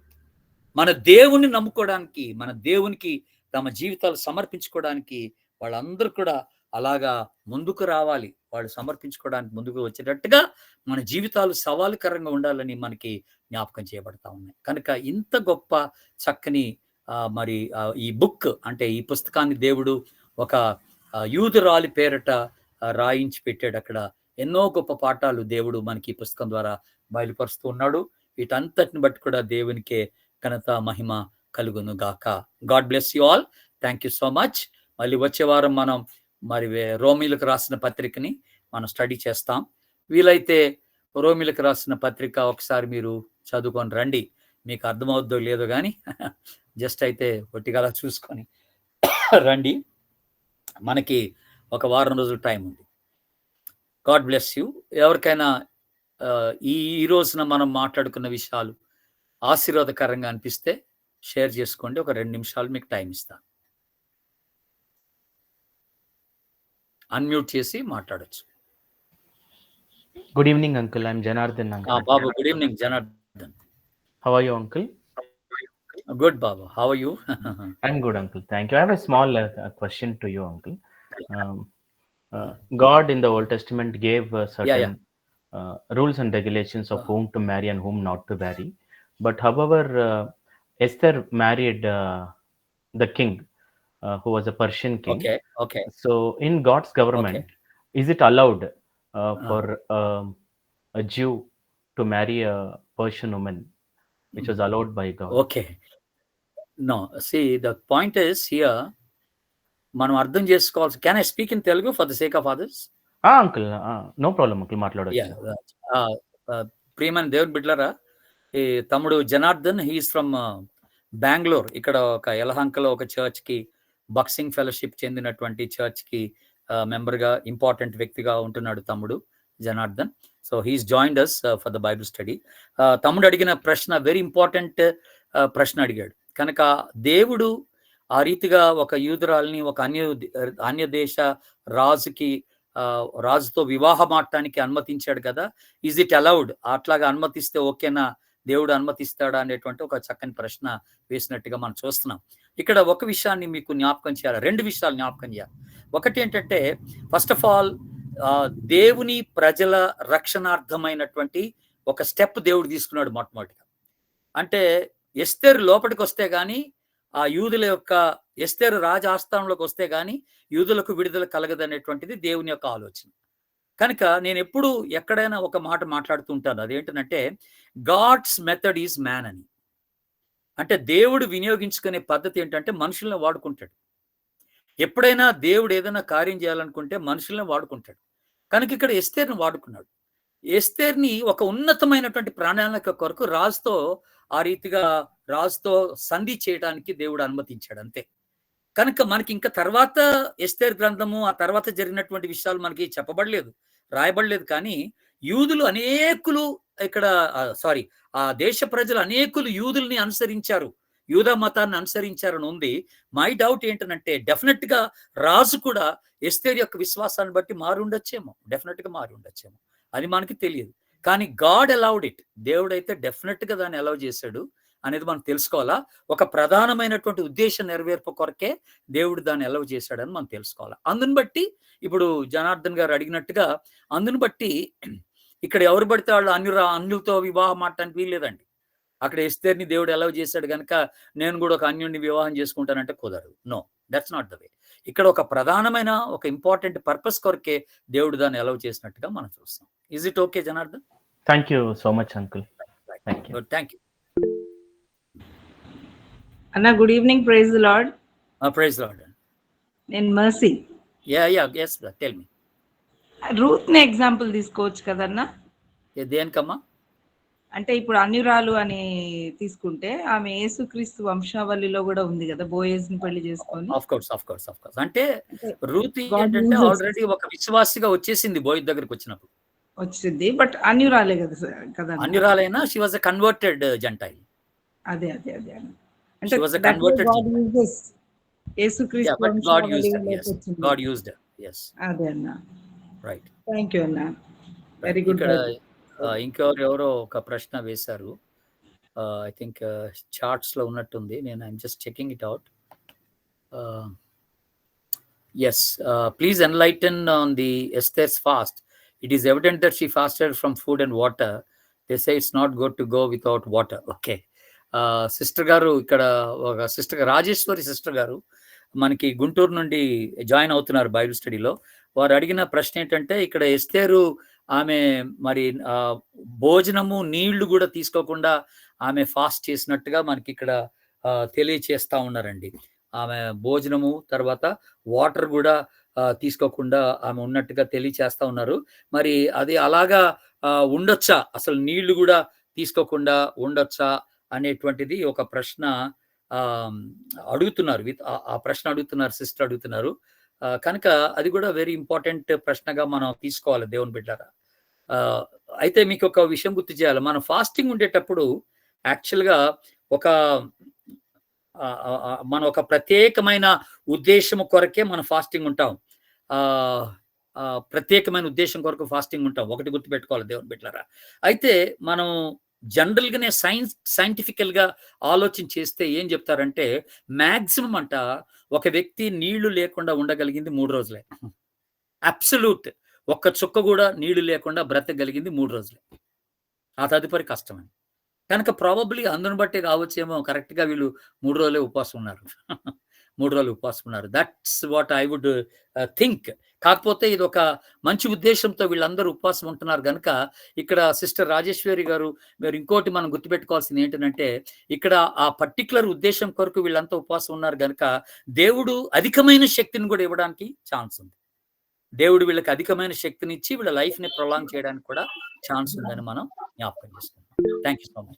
మన దేవుణ్ణి నమ్ముకోవడానికి, మన దేవునికి తమ జీవితాలు సమర్పించుకోవడానికి వాళ్ళందరూ కూడా అలాగా ముందుకు రావాలి. వాళ్ళు సమర్పించుకోవడానికి ముందుకు వచ్చేటట్టుగా మన జీవితాలు సవాలుకరంగా ఉండాలని మనకి జ్ఞాపకం చేయబడతా ఉన్నాయి. కనుక ఇంత గొప్ప చక్కని మరి ఈ బుక్ అంటే ఈ పుస్తకాన్ని దేవుడు ఒక యూదురాలి పేరట రాయించి పెట్టాడు. అక్కడ ఎన్నో గొప్ప పాఠాలు దేవుడు మనకి ఈ పుస్తకం ద్వారా బయలుపరుస్తూ ఉన్నాడు. వీటంతటిని బట్టి కూడా దేవునికే ఘనత మహిమ కలుగును గాక. God bless you all. Thank you so much. మళ్ళీ వచ్చే వారం మనం మరి రోమీలకు రాసిన పత్రికని మనం స్టడీ చేస్తాం. వీలైతే రోమీలకు రాసిన పత్రిక ఒకసారి మీరు చదువుకొని రండి. మీకు అర్థమవుద్దో లేదో కానీ జస్ట్ అయితే ఒట్టిగా చూసుకొని రండి. మనకి ఒక వారం రోజులు టైం ఉంది. God bless you. ఎవరికైనా ఈ రోజున మనం మాట్లాడుకున్న విషయాలు ఆశీర్వాదకరంగా అనిపిస్తే షేర్ చేసుకోండి. ఒక 2 నిమిషాలు మీకు టైం ఇస్తాను. అన్మ్యూట్ చేసి మాట్లాడొచ్చు. Good evening, uncle. I'm Janardhan, uncle. Babu, good evening, Janardhan. How are you, uncle? Good, Babu. How are you? I'm good, uncle. Thank you. I have a small question to you, uncle. God in the Old Testament gave certain rules and regulations of whom to marry and whom not to marry. But however, Esther married the king, who was a Persian king. Okay. So in God's government, is it allowed for a Jew to marry a Persian woman, which was allowed by God? Okay. No see the point is here మనం అర్థం చేసుకోవాల్సి. Can I speak in Telugu for the sake of others? Uncle no problem uncle, మాట్లాడొచ్చు. ప్రియమైన దేవుని బిడ్డలారా, ఈ తమ్ముడు Janardhan he's from Bengaluru. ఇక్కడ ఒక యలహంకలో ఒక చర్చ్కి, బాక్సింగ్ ఫెలోషిప్ చెందినటువంటి చర్చ్కి మెంబర్గా ఇంపార్టెంట్ వ్యక్తిగా ఉంటున్నాడు తమ్ముడు Janardhan. So he's joined us for the Bible study. తమ్ముడు అడిగిన ప్రశ్న వెరీ ఇంపార్టెంట్ ప్రశ్న అడిగాడు. కనుక దేవుడు ఆ రీతిగా ఒక యూదురాల్ని ఒక అన్య దేశ రాజుకి రాజుతో వివాహం ఆడటానికి అనుమతించాడు కదా. Is it allowed? అట్లాగా అనుమతిస్తే ఓకేనా, దేవుడు అనుమతిస్తాడా అనేటువంటి ఒక చక్కని ప్రశ్న వేసినట్టుగా మనం చూస్తున్నాం. ఇక్కడ ఒక విషయాన్ని మీకు జ్ఞాపకం చేయాలి, రెండు విషయాలు జ్ఞాపకం చేయాలి. ఒకటి ఏంటంటే, ఫస్ట్ ఆఫ్ ఆల్ దేవుని ప్రజల రక్షణార్థమైనటువంటి ఒక స్టెప్ దేవుడు తీసుకున్నాడు మొట్టమొదటిగా. అంటే ఎస్తేరు లోపలికి వస్తే గాని, ఆ యూదుల యొక్క ఎస్తేరు రాజ ఆస్థానంలోకి వస్తే గాని యూదులకు విడుదల కలగదనేటువంటిది దేవుని యొక్క ఆలోచన. కనుక నేను ఎప్పుడు ఎక్కడైనా ఒక మాట మాట్లాడుతూ ఉంటాను, అదేంటంటే గాడ్స్ మెథడ్ ఈజ్ మ్యాన్ అని. అంటే దేవుడు వినియోగించుకునే పద్ధతి ఏంటంటే మనుషుల్ని వాడుకుంటాడు. ఎప్పుడైనా దేవుడు ఏదైనా కార్యం చేయాలనుకుంటే మనుషుల్ని వాడుకుంటాడు. కనుక ఇక్కడ ఎస్తేర్ని వాడుకున్నాడు. ఎస్తేర్ని ఒక ఉన్నతమైనటువంటి ప్రణాళిక కొరకు రాజుతో ఆ రీతిగా రాజుతో సంధి చేయడానికి దేవుడు అనుమతించాడు, అంతే. కనుక మనకి ఇంకా తర్వాత ఎస్తేర్ గ్రంథము, ఆ తర్వాత జరిగినటువంటి విషయాలు మనకి చెప్పబడలేదు, రాయబడలేదు. కానీ యూదులు అనేకులు ఇక్కడ ఆ దేశ ప్రజలు అనేకులు యూదుల్ని అనుసరించారు, యూదా మతాన్ని అనుసరించారని ఉంది. మై డౌట్ ఏంటంటే డెఫినెట్ గా రాజు కూడా ఎస్తేర్ యొక్క విశ్వాసాన్ని బట్టి మారి ఉండొచ్చేమో, డెఫినెట్ గా మారి ఉండొచ్చేమో, అది మనకి తెలియదు. కానీ గాడ్ అలౌడ్ ఇట్, దేవుడైతే డెఫినెట్ గా దాన్ని అలౌ చేశాడు అనేది మనం తెలుసుకోవాలా. ఒక ప్రధానమైనటువంటి ఉద్దేశ నెరవేర్పు కొరకే దేవుడు దాన్ని అలౌ చేశాడని మనం తెలుసుకోవాలా. అందుని బట్టి ఇప్పుడు జనార్దన్ గారు అడిగినట్టుగా, అందుని బట్టి ఇక్కడ ఎవరు పడితే వాళ్ళు అన్యులతో వివాహం ఆడటానికి వీల్లేదండి. అక్కడ ఎస్తేర్ని దేవుడు అలౌ చేశాడు కనుక నేను కూడా ఒక అన్యుడిని వివాహం చేసుకుంటానంటే కుదరదు. No, that's not the way. ఇక్కడ ఒక ప్రధానమైన ఒక ఇంపార్టెంట్ పర్పస్ కొరకే దేవుడు దాన్ని అలౌ చేసినట్టుగా మనం చూస్తాం. Is it okay Janardhan? Thank you so much uncle. Thank you అన్న. Good evening. Praise the lord. Praise the lord. నేను Mercy. yes tell me. Ruth ని ఎగ్జాంపుల్ తీసుకోవచ్చు కదన్నా? దేనికమ్మా? అంటే ఇప్పుడు అన్యురాలు అని తీసుకుంటే ఆమె యేసుక్రీస్తు వంశావళిలో కూడా ఉంది కదా, బోయేజ్ ని పెళ్లి చేసుకొని. ఆఫ్ కోర్స్ అంటే రూత్ ఏంటంటే ఆల్రెడీ ఒక విశ్వాసిగా వచ్చేసింది బోయజ్ దగ్గరికి వచ్చినప్పుడు వచ్చింది. బట్ అన్యురాలే కదా. అన్యురాలైనా she was a converted gentile. అదే అంటే she was a converted యేసుక్రీస్తు God used her. Yes. అదే అన్న. రైట్. థాంక్యూ అన్న. Very good. ఎవరో ఒక ప్రశ్న వేశారు, ఐ థింక్ చార్ట్స్ లో ఉన్నట్టుంది. నేను I'm just checking it out. yes, please enlighten on the Esther's fast. It is evident that she fasted from food and water. They say it's not good to go without water. Okay. Sister గారు, ఇక్కడ ఒక sister Rajeshwari sister గారు మనకి గుంటూరు నుండి join అవుతున్నారు Bible స్టడీలో. వారు అడిగిన ప్రశ్న ఏంటంటే, ఇక్కడ ఎస్తేరు ఆమె మరి భోజనము నీళ్లు కూడా తీసుకోకుండా ఆమె ఫాస్ట్ చేసినట్టుగా మనకి ఇక్కడ తెలియచేస్తా ఉన్నారండి. ఆమె భోజనము తర్వాత వాటర్ కూడా తీసుకోకుండా ఆమె ఉన్నట్టుగా తెలియచేస్తా ఉన్నారు. మరి అది అలాగా ఉండొచ్చా, అసలు నీళ్లు కూడా తీసుకోకుండా ఉండొచ్చా అనేటువంటిది ఒక ప్రశ్న అడుగుతున్నారు. ఆ ప్రశ్న అడుగుతున్నారు, సిస్టర్ అడుగుతున్నారు. కనుక అది కూడా వెరీ ఇంపార్టెంట్ ప్రశ్నగా మనం తీసుకోవాలి దేవుని బిడ్డలారా. అయితే మీకు ఒక విషయం గుర్తు చేయాలి, మనం ఫాస్టింగ్ ఉండేటప్పుడు యాక్చువల్గా మనం ఒక ప్రత్యేకమైన ఉద్దేశం కొరకే మనం ఫాస్టింగ్ ఉంటాం. ప్రత్యేకమైన ఉద్దేశం కొరకు ఫాస్టింగ్ ఉంటాం, ఒకటి గుర్తుపెట్టుకోవాలి దేవుని బిడ్డలారా. అయితే మనం జనరల్ గానే సైంటిఫికల్ గా ఆలోచన చేస్తే ఏం చెప్తారంటే, మాక్సిమం అంట ఒక వ్యక్తి నీళ్లు లేకుండా ఉండగలిగింది 3 రోజులే. అబ్సల్యూట్ ఒక్క చుక్క కూడా నీళ్లు లేకుండా బ్రతకగలిగింది 3 రోజులే. ఆ తదుపరి కష్టమని. కనుక ప్రాబబ్లీ అందుని బట్టి కావచ్చేమో కరెక్ట్ గా వీళ్ళు 3 రోజులే ఉపవాసం ఉన్నారు. 3 రోజులు ఉపవాసం ఉన్నారు. That's what I would think. కాకపోతే ఇది ఒక మంచి ఉద్దేశంతో వీళ్ళందరూ ఉపవాసం ఉంటున్నారు గనుక, ఇక్కడ సిస్టర్ రాజేశ్వరి గారు, మీరు ఇంకోటి మనం గుర్తుపెట్టుకోవాల్సింది ఏంటంటే, ఇక్కడ ఆ పర్టిక్యులర్ ఉద్దేశం కొరకు వీళ్ళంతా ఉపవాసం ఉన్నారు గనుక, దేవుడు అధికమైన శక్తిని కూడా ఇవ్వడానికి ఛాన్స్ ఉంది. దేవుడు వీళ్ళకి అధికమైన శక్తినిచ్చి వీళ్ళ లైఫ్‌ని ప్రొలాంగ్ చేయడానికి కూడా ఛాన్స్ ఉందని మనం జ్ఞాపకం చేసుకుంటాం. Thank you so much.